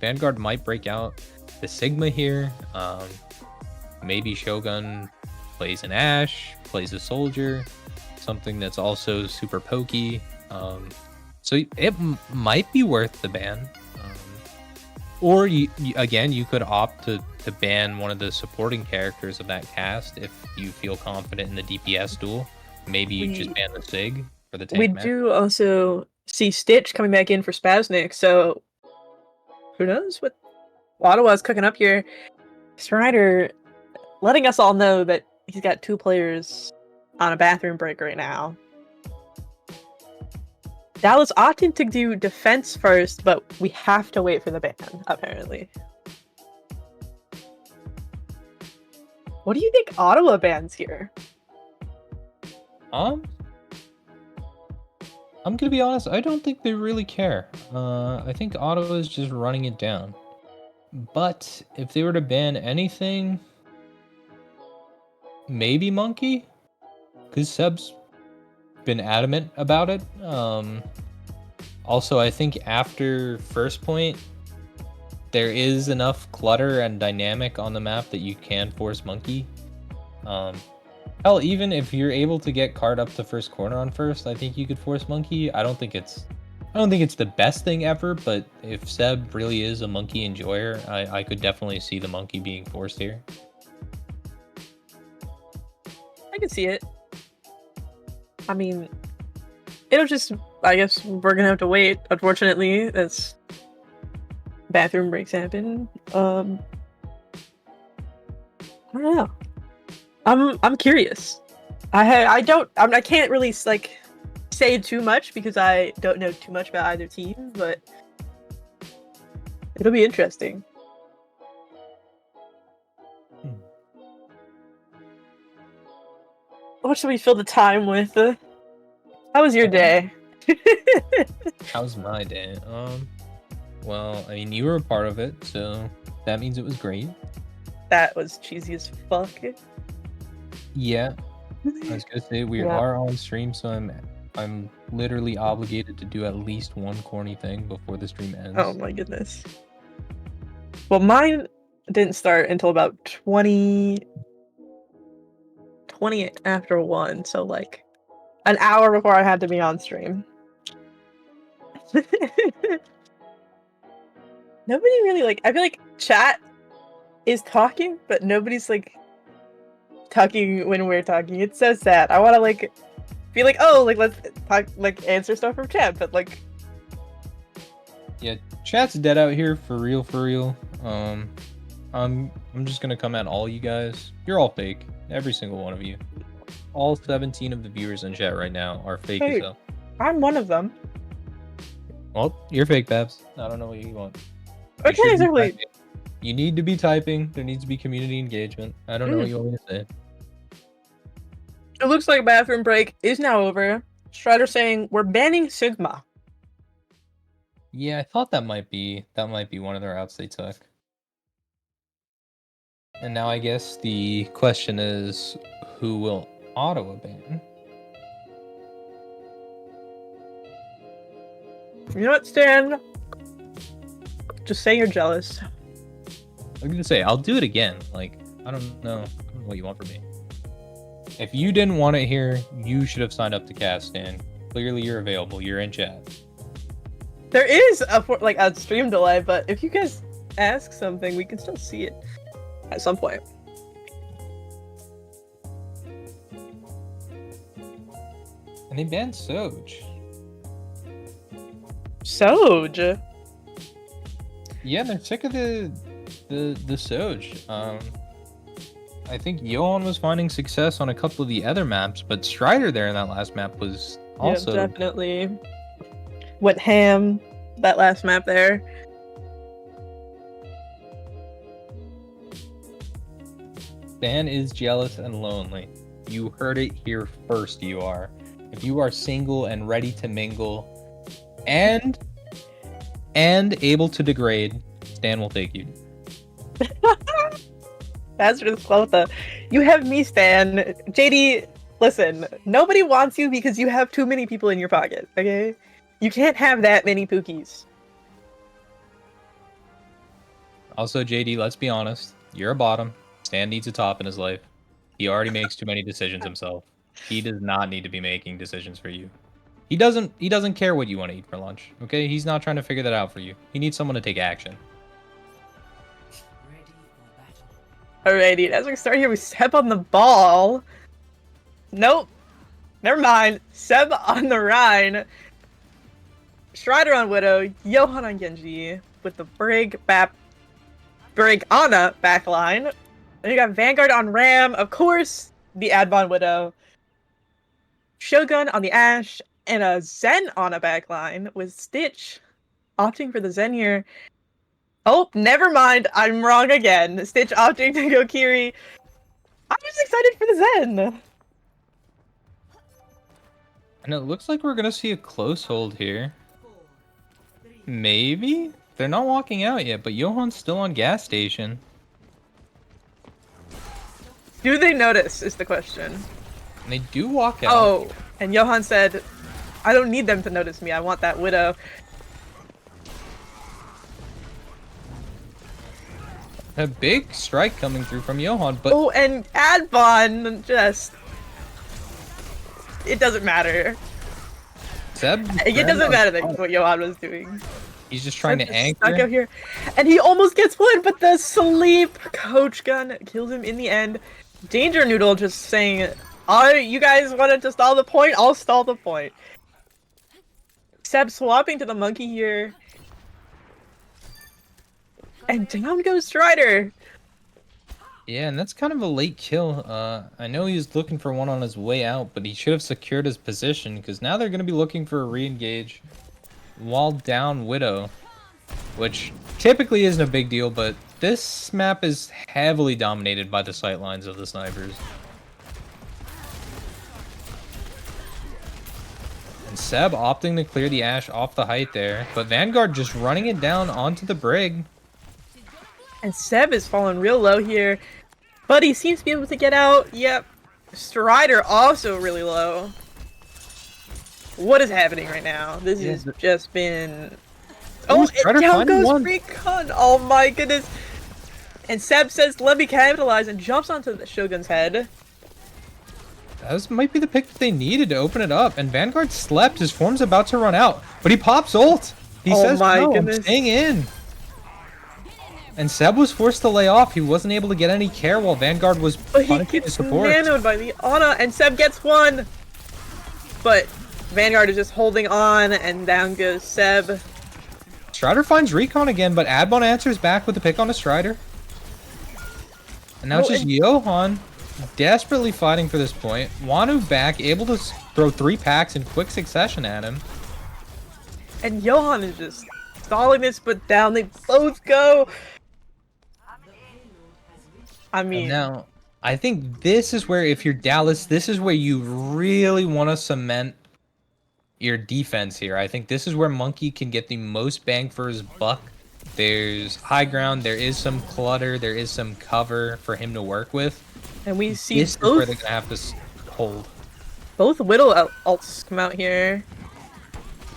Vanguard might break out the Sigma here. Maybe Shogun plays an Ashe, plays a Soldier, something that's also super pokey. So it might be worth the ban. Or you could opt to ban one of the supporting characters of that cast if you feel confident in the DPS duel. Maybe you just ban the Sig for the tank. We match. do also see Stitch coming back in for Spaznik, so who knows what Ottawa's cooking up here. Strider letting us all know that he's got 2 players on a bathroom break right now. Dallas opting to do defense first, but we have to wait for the ban, apparently. What do you think Ottawa bans here? I'm gonna be honest, I don't think they really care. I think Ottawa is just running it down. But if they were to ban anything, maybe Monkey? Because Seb's been adamant about it. Also, I think after first point, there is enough clutter and dynamic on the map that you can force Monkey. Hell, even if you're able to get card up to first corner on first, I think you could force Monkey. I don't think it's the best thing ever, but if Seb really is a Monkey enjoyer, I could definitely see the Monkey being forced here. I can see it. I mean, it'll just, I guess we're gonna have to wait. Unfortunately, as bathroom breaks happen. I don't know. I'm curious. I can't really like say too much because I don't know too much about either team, but it'll be interesting. What should we fill the time with? How was your day? How's my day? Well, I mean, you were a part of it, so that means it was great. That was cheesy as fuck. Yeah, I was gonna say we are on stream, so I'm literally obligated to do at least one corny thing before the stream ends. Oh my goodness. Well, mine didn't start until about 20 after 1, so like an hour before I had to be on stream. Nobody really I feel like chat is talking, but nobody's talking when we're talking. It's so sad. I want to be let's talk, answer stuff from chat, but yeah, chat's dead out here for real. I'm just gonna come at all you guys. You're all fake, every single one of you. All 17 of the viewers in chat right now are fake as hell. I'm one of them. Well, you're fake, Babs. I don't know what you want. I can't exactly. You need to be typing. There needs to be community engagement. I don't know what you want me to say. It looks like bathroom break is now over. Strider saying we're banning Sigma. Yeah, I thought that might be one of the routes they took. And now I guess the question is, who will Ottawa ban? You know what, Stan? Just say you're jealous. I'm gonna say I'll do it again. I don't know what you want from me. If you didn't want it here, you should have signed up to cast, Stan. Clearly, you're available. You're in chat. There is a stream delay, but if you guys ask something, we can still see it at some point. And they banned Soj. Soj. Yeah, they're sick of the Soj. I think Johan was finding success on a couple of the other maps, but Strider there in that last map was also Yeah, definitely went ham that last map there. Dan is jealous and lonely. You heard it here first, you are. If you are single and ready to mingle and able to degrade, Stan will take you. That's just Clotha. You have me, Stan. JD, listen, nobody wants you because you have too many people in your pocket, okay? You can't have that many Pookies. Also, JD, let's be honest. You're a bottom. Stan needs a top in his life. He already makes too many decisions himself. He does not need to be making decisions for you. He doesn't care what you want to eat for lunch, okay? He's not trying to figure that out for you. He needs someone to take action. Ready for battle. Alrighty, as we start here, we Seb on the ball. Nope. Never mind. Seb on the Rhine. Strider on Widow. Johan on Genji. With the Brig Anna backline. Then you got Vanguard on Ram. Of course, the Advon Widow. Shogun on the Ashe. And a Zen on a backline. With Stitch opting for the Zen here. Oh, never mind. I'm wrong again. Stitch opting to go Kiri. I'm just excited for the Zen. And it looks like we're going to see a close hold here. 4, 3, Maybe? They're not walking out yet, but Johan's still on gas station. Do they notice is the question. And they do walk out. Oh, and Johan said, I don't need them to notice me. I want that Widow. A big strike coming through from Johan, but Oh, and Advon just... It doesn't matter. Seb... It doesn't matter that what Johan was doing. He's just trying Seb to just anchor. stuck out here. And he almost gets one, but the sleep coach gun kills him in the end. Danger Noodle just saying, you guys wanted to stall the point? I'll stall the point. Seb swapping to the monkey here. And down goes Strider. Yeah, and that's kind of a late kill. I know he was looking for one on his way out, but he should have secured his position, because now they're going to be looking for a re-engage while down Widow, which typically isn't a big deal, but this map is heavily dominated by the sightlines of the snipers. And Seb opting to clear the Ashe off the height there, but Vanguard just running it down onto the Brig. And Seb is falling real low here. But he seems to be able to get out. Yep. Strider also really low. What is happening right now? This has just been... Oh, and down goes Recon! Oh my goodness! And Seb says, let me capitalize, and jumps onto the Shogun's head. That might be the pick that they needed to open it up. And Vanguard slept. His form's about to run out. But he pops ult. He says, no, I'm staying in. And Seb was forced to lay off. He wasn't able to get any care while Vanguard was punishing his support. He gets nanoed by the Ana, and Seb gets one! But Vanguard is just holding on, and down goes Seb. Strider finds Recon again, but Adbon answers back with a pick on a Strider. And now it's just Johan desperately fighting for this point. Wanu back, able to throw 3 packs in quick succession at him. And Johan is just stalling this, but down they both go. I mean, and now I think this is where, if you're Dallas, this is where you really want to cement your defense here. I think this is where Monkey can get the most bang for his buck. There's high ground, there is some clutter, there is some cover for him to work with. And we see this both, is where they're gonna have to hold. Both Widow ults come out here.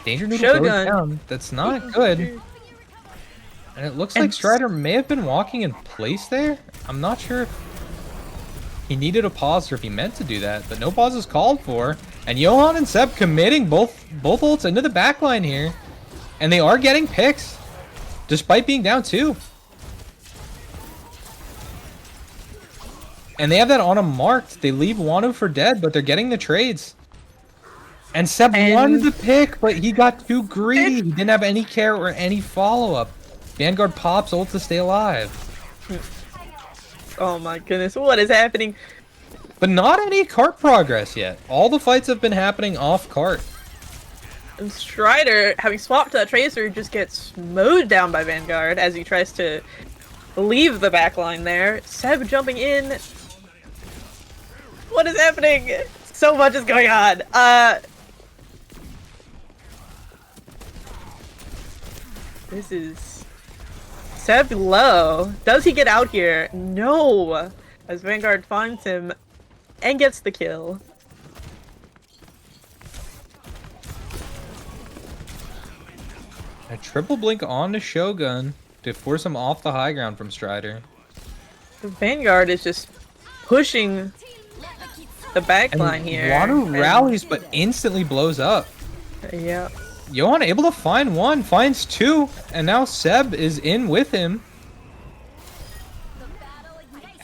Danger Noodle goes down. That's not good. And it looks like Strider may have been walking in place there. I'm not sure if he needed a pause or if he meant to do that, but no pause is called for. And Johan and Seb committing both ults into the backline here. And they are getting picks, despite being down 2. And they have that on a marked. They leave Wanu for dead, but they're getting the trades. And Seb And- wanted the pick, but he got too greedy. He didn't have any care or any follow-up. Vanguard pops ult to stay alive. Oh my goodness, what is happening? But not any cart progress yet. All the fights have been happening off cart. And Strider, having swapped to a Tracer, just gets mowed down by Vanguard as he tries to leave the backline there. Seb jumping in. What is happening? So much is going on. This is Seb low. Does he get out here? No. As Vanguard finds him and gets the kill. A triple blink on the Shogun to force him off the high ground from Strider. The Vanguard is just pushing the backline here. Wanu rallies but instantly blows up. Yeah. Johan able to find one, finds two, and now Seb is in with him.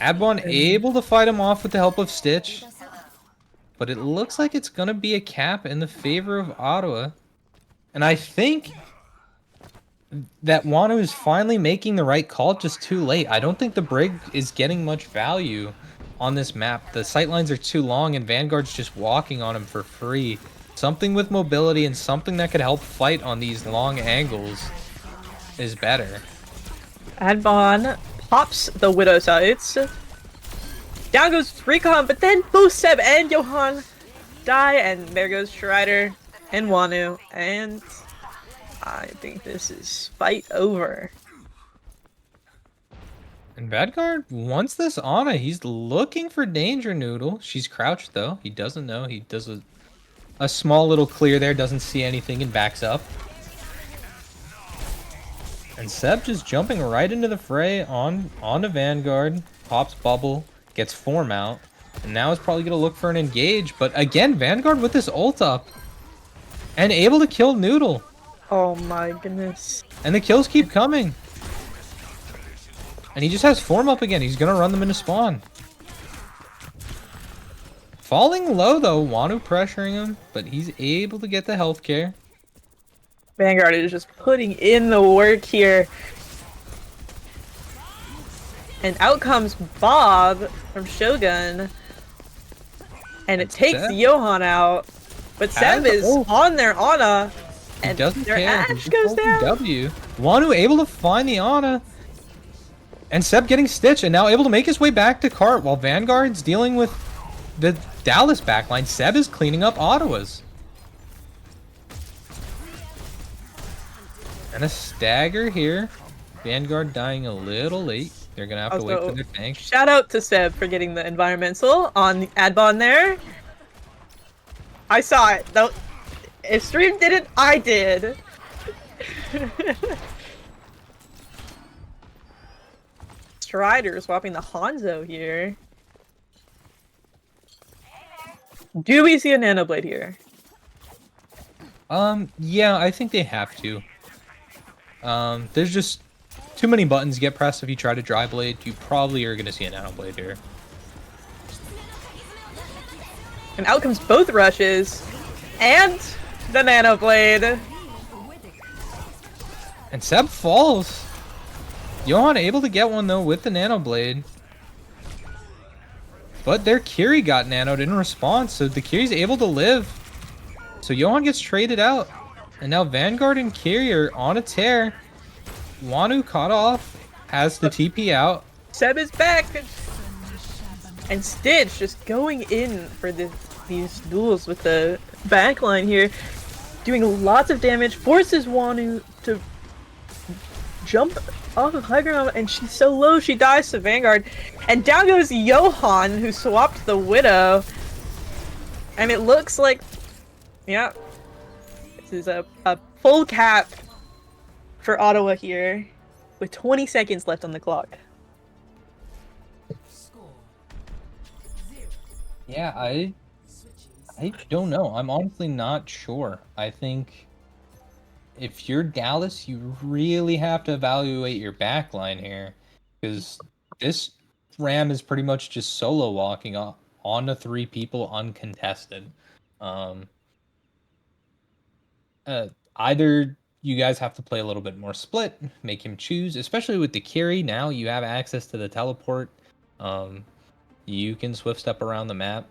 Adbon able to fight him off with the help of Stitch. But it looks like it's gonna be a cap in the favor of Ottawa. And I think that Wanu is finally making the right call, just too late. I don't think the Brig is getting much value on this map. The sightlines are too long and Vanguard's just walking on him for free. Something with mobility and something that could help fight on these long angles is better. Adbon pops the Widow sights. Down goes Recon, but then both Seb and Johan die, and there goes Strider and Wanu, and I think this is fight over. And Vanguard wants this Ana. He's looking for Danger Noodle. She's crouched though. He doesn't know. He does a small little clear there, doesn't see anything and backs up. And Seb just jumping right into the fray onto Vanguard. Pops bubble, gets form out, and now is probably gonna look for an engage. But again, Vanguard with this ult up and able to kill Noodle. Oh my goodness. And the kills keep coming. And he just has form up again. He's gonna run them into spawn. Falling low though, Wanu pressuring him, but he's able to get the healthcare. Vanguard is just putting in the work here. And out comes Bob from Shogun. And it takes Seb Johan out. But Seb is on their Ana. He And doesn't their care. Ash goes down. W. Wanu able to find the Ana. And Seb getting Stitch and now able to make his way back to cart while Vanguard's dealing with the Dallas backline. Seb is cleaning up Ottawa's. And a stagger here. Vanguard dying a little late. They're gonna have to wait for their tank. Shout out to Seb for getting the environmental on the Adbon there. I saw it. Though if Stream didn't, I did. Strider swapping the Hanzo here. Do we see a Nanoblade here? Yeah, I think they have to. There's just too many buttons get pressed if you try to dry blade. You probably are gonna see a Nanoblade here. And out comes both rushes and the Nanoblade. And Seb falls. Johan able to get one though with the Nanoblade. But their Kiri got nanoed in response, so the Kiri's able to live. So Johan gets traded out. And now Vanguard and Kiri are on a tear. Wanu caught off, has the TP out. Seb is back! And Stitch just going in for these duels with the backline here. Doing lots of damage, forces Wanu to jump off of high ground, and she's so low she dies to Vanguard. And down goes Johan, who swapped the Widow. And it looks like, yeah, this is a full cap for Ottawa here, with 20 seconds left on the clock. Yeah, I don't know. I'm honestly not sure. I think if you're Dallas, you really have to evaluate your backline here, because this Ram is pretty much just solo walking on the three people uncontested. Either you guys have to play a little bit more split, make him choose, especially with the Kiri. Now you have access to the teleport. You can swift step around the map.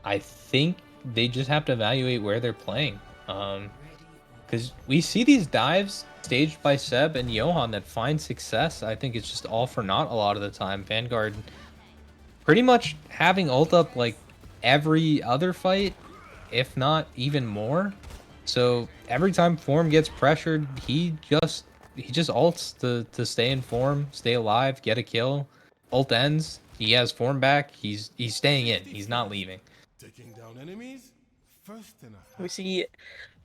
I think they just have to evaluate where they're playing. Because we see these dives staged by Seb and Johan that find success. I think it's just all for naught a lot of the time. Vanguard pretty much having ult up like every other fight, if not even more. So every time Form gets pressured, he just ults to stay in form, stay alive, get a kill. Ult ends, he has Form back, he's staying in, he's not leaving. Taking down enemies first in a We see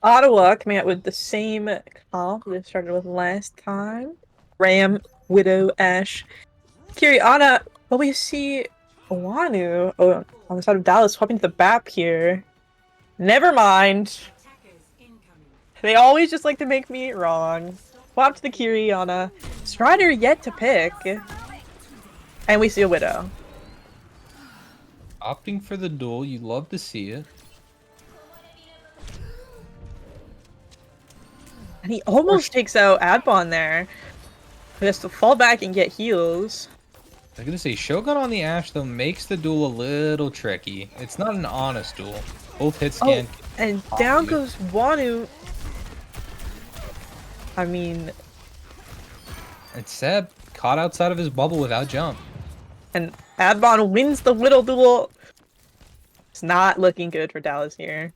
Ottawa coming out with the same comp they started with last time. Ram, Widow, Ashe, Kiri, Ana. But we see Wanu on the side of Dallas swapping to the BAP here. Never mind. They always just like to make me wrong. Swap to the Kiri, Ana. Strider yet to pick. And we see a Widow. Opting for the duel, you love to see it. And he almost takes out Adbon there. He has to fall back and get heals. I was gonna say, Shogun on the Ashe though makes the duel a little tricky. It's not an honest duel. Both hit scan. Oh, and down goes Wanu. I mean, And Seb caught outside of his bubble without jump. and Adbon wins the Widow duel. It's not looking good for Dallas here.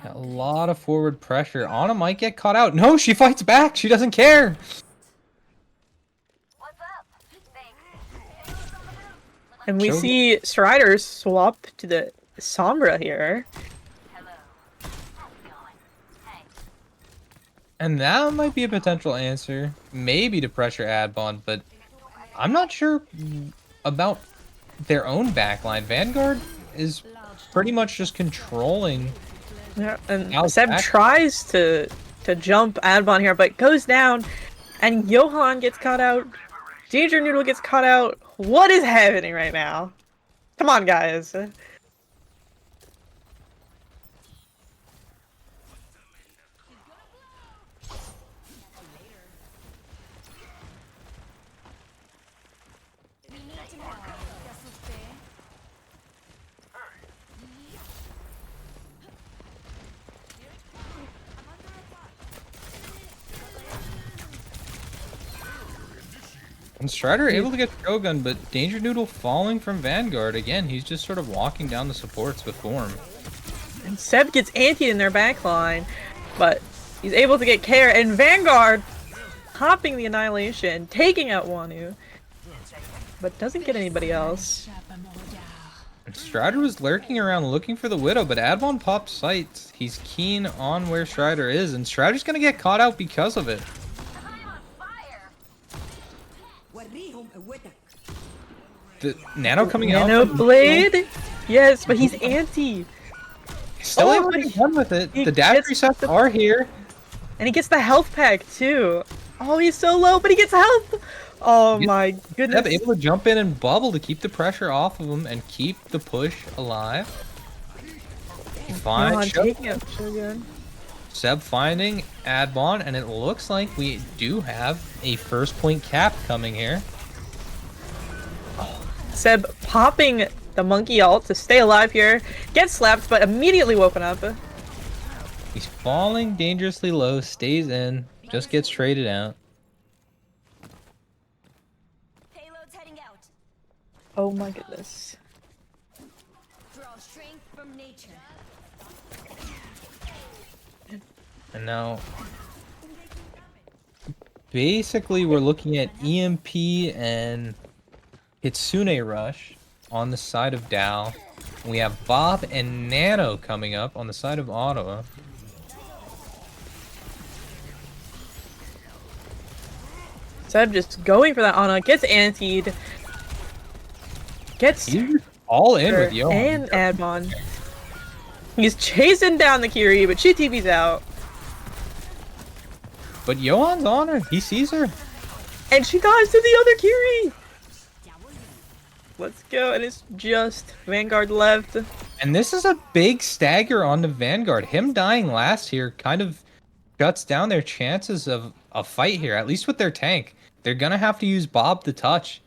Yeah, a lot of forward pressure. Ana might get caught out. No, she fights back. She doesn't care. And we Shogun. see Strider swap to the Sombra here. And that might be a potential answer. Maybe to pressure Adbon, but I'm not sure about their own backline. Vanguard is pretty much just controlling. Yeah, and Now Seb back. tries to jump Adbon here, but goes down. And Johan gets caught out. Danger Noodle gets caught out. What is happening right now? Come on, guys. And Strider able to get Shogun, but Danger Noodle falling from Vanguard. Again, he's just sort of walking down the supports with form. And Seb gets anti in their backline, but he's able to get care. And Vanguard hopping the Annihilation, taking out Wanu, but doesn't get anybody else. And Strider was lurking around looking for the Widow, but Adbon pops sights. He's keen on where Strider is, and Strider's gonna get caught out because of it. The Nano coming out. Nano Blade? Yes, but he's anti. Still Oh, able to get done with it. he The dash gets resets the- are here. And he gets the health pack too. Oh, he's so low, but he gets health. Oh my Seb goodness. able to jump in and bubble to keep the pressure off of him and keep the push alive. He Johan finds taking out Shogun. Seb finding Adbon, and it looks like we do have a first point cap coming here. Seb popping the monkey ult to stay alive here. Gets slapped, but immediately woken up. He's falling dangerously low, stays in, just gets traded out. Payload's heading out. Oh my goodness. Draw strength from nature. And now, basically, we're looking at EMP and Hitsune Rush on the side of Dow. We have Bob and Nano coming up on the side of Ottawa. Seb just going for that Ana, gets antied. Gets He's all in with Johan. and Adbon. He's chasing down the Kiri, but she TV's out. But Johan's on her. He sees her. And she dives to the other Kiri! Let's go, and it's just Vanguard left. And this is a big stagger on the Vanguard. Him dying last here kind of shuts down their chances of a fight here, at least with their tank. They're gonna have to use Bob to touch.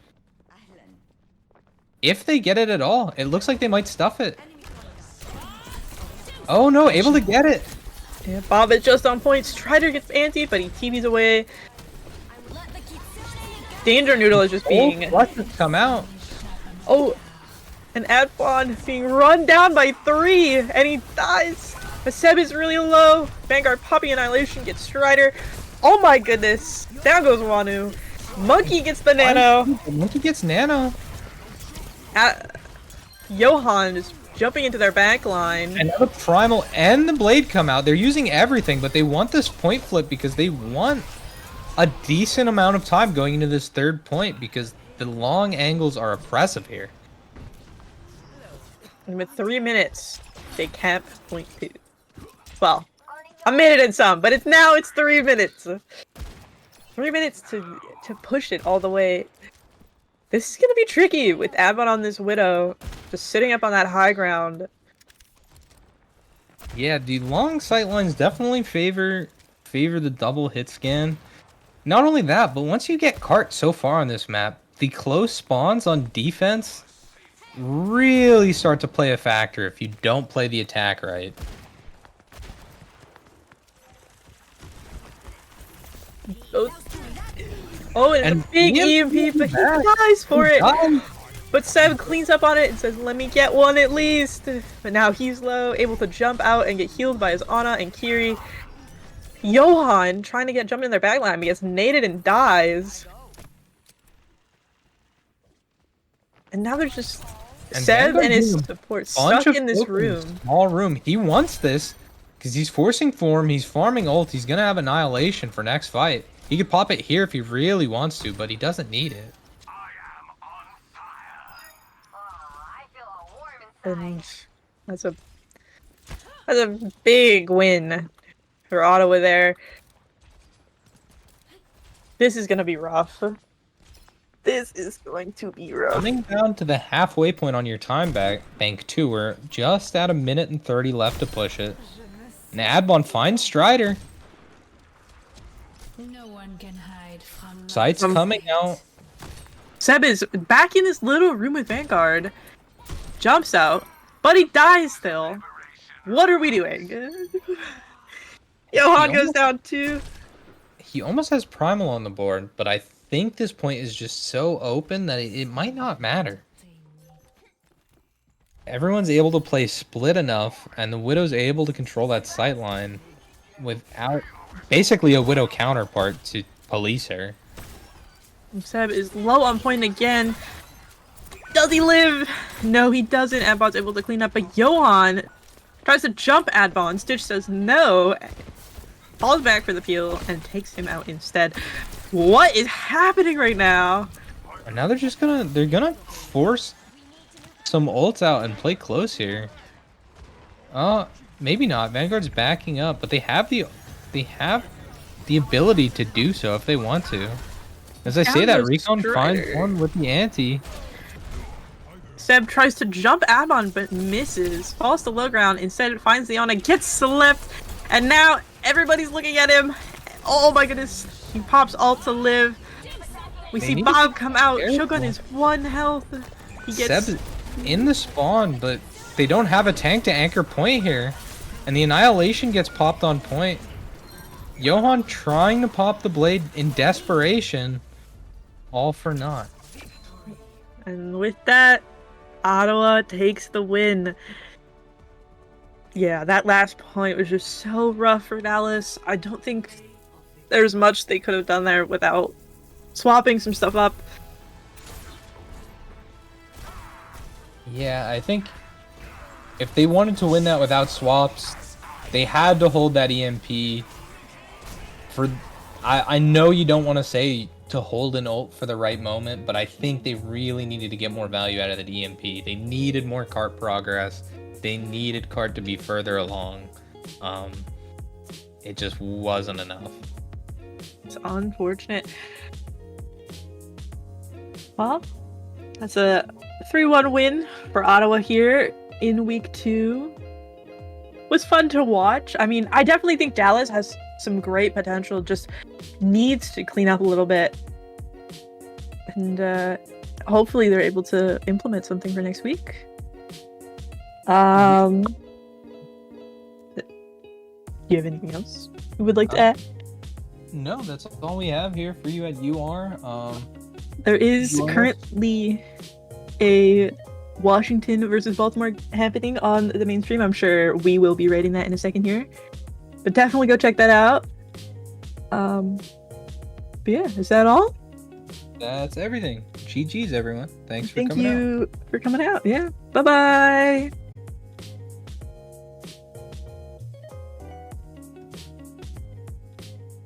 If they get it at all, it looks like they might stuff it. Oh no, able to get it. Yeah, Bob is just on point. Strider gets anti, but he TVs away. Danger Noodle is just being... Flush has come out. Oh, and Adbon being run down by 3, and he dies. But Seb is really low. Vanguard popping Annihilation gets Strider. Oh my goodness. Down goes Wanu. Monkey gets the Nano. Monkey gets Nano. Johan is jumping into their back line. And now the Primal and the Blade come out. They're using everything, but they want this point flip because they want a decent amount of time going into this third point because the long angles are oppressive here. And with 3 minutes, they camp point 2. Well, a minute and some, but it's 3 minutes. 3 minutes to push it all the way. This is gonna be tricky with Adbon on this Widow, just sitting up on that high ground. Yeah, the long sight lines definitely favor the double hit scan. Not only that, but once you get cart so far on this map, the close spawns on defense really start to play a factor if you don't play the attack right. Oh, and a big EMP, but he dies for it. But Seb cleans up on it and says, let me get one at least. But now he's low, able to jump out and get healed by his Ana and Kiri. Johan trying to jump in their backline, but gets naded and dies. And now there's just Seb and his support stuck in this room. Small room. He wants this because he's forcing form. He's farming ult. He's gonna have Annihilation for next fight. He could pop it here if he really wants to, but he doesn't need it. And that's a big win for Ottawa there. This is gonna be rough. This is going to be rough. Coming down to the halfway point on your time bank too, we're just at 1 minute and 30 left to push it. And Adbon finds Strider. No one can hide from Sight's coming out. Seb is back in this little room with Vanguard. Jumps out, but he dies still. What are we doing? Johan goes down too. He almost has Primal on the board, but I think this point is just so open that it might not matter. Everyone's able to play split enough, and the Widow's able to control that sight line without basically a Widow counterpart to police her. Seb is low on point again. Does he live? No, he doesn't. Adbon's able to clean up, but Johan tries to jump Adbon. Stitch says no. Falls back for the peel and takes him out instead. What is happening right now? And now they're gonna force some ults out and play close here. Maybe not. Vanguard's backing up, but they have the ability to do so if they want to. As I say that, Recon finds one with the anti. Seb tries to jump Adbon but misses. Falls to low ground. Instead it finds the Ana, gets slipped, and now everybody's looking at him. Oh my goodness. He pops ult to live. We see Bob come out. Shogun is 1 health. He gets Seb in the spawn, but they don't have a tank to anchor point here. And the Annihilation gets popped on point. Johan trying to pop the blade in desperation. All for naught. And with that, Ottawa takes the win. Yeah, that last point was just so rough for Dallas. I don't think there's much they could have done there without swapping some stuff up. Yeah, I think if they wanted to win that without swaps, they had to hold that EMP. I know you don't want to say to hold an ult for the right moment, but I think they really needed to get more value out of that EMP. They needed more cart progress. They needed cart to be further along. It just wasn't enough. It's unfortunate. Well, that's a 3-1 win for Ottawa here. in week 2 was fun to watch. I mean, I definitely think Dallas has some great potential, just needs to clean up a little bit. And hopefully they're able to implement something for next week. Do you have anything else you would like to add? No, that's all we have here for you at UR. There is you wanna- currently a Washington versus Baltimore happening on the mainstream. I'm sure we will be rating that in a second here. But definitely go check that out. But yeah, is that all? That's everything. GG's, everyone. Thanks for Thank coming out. you for coming out. Yeah. Bye-bye.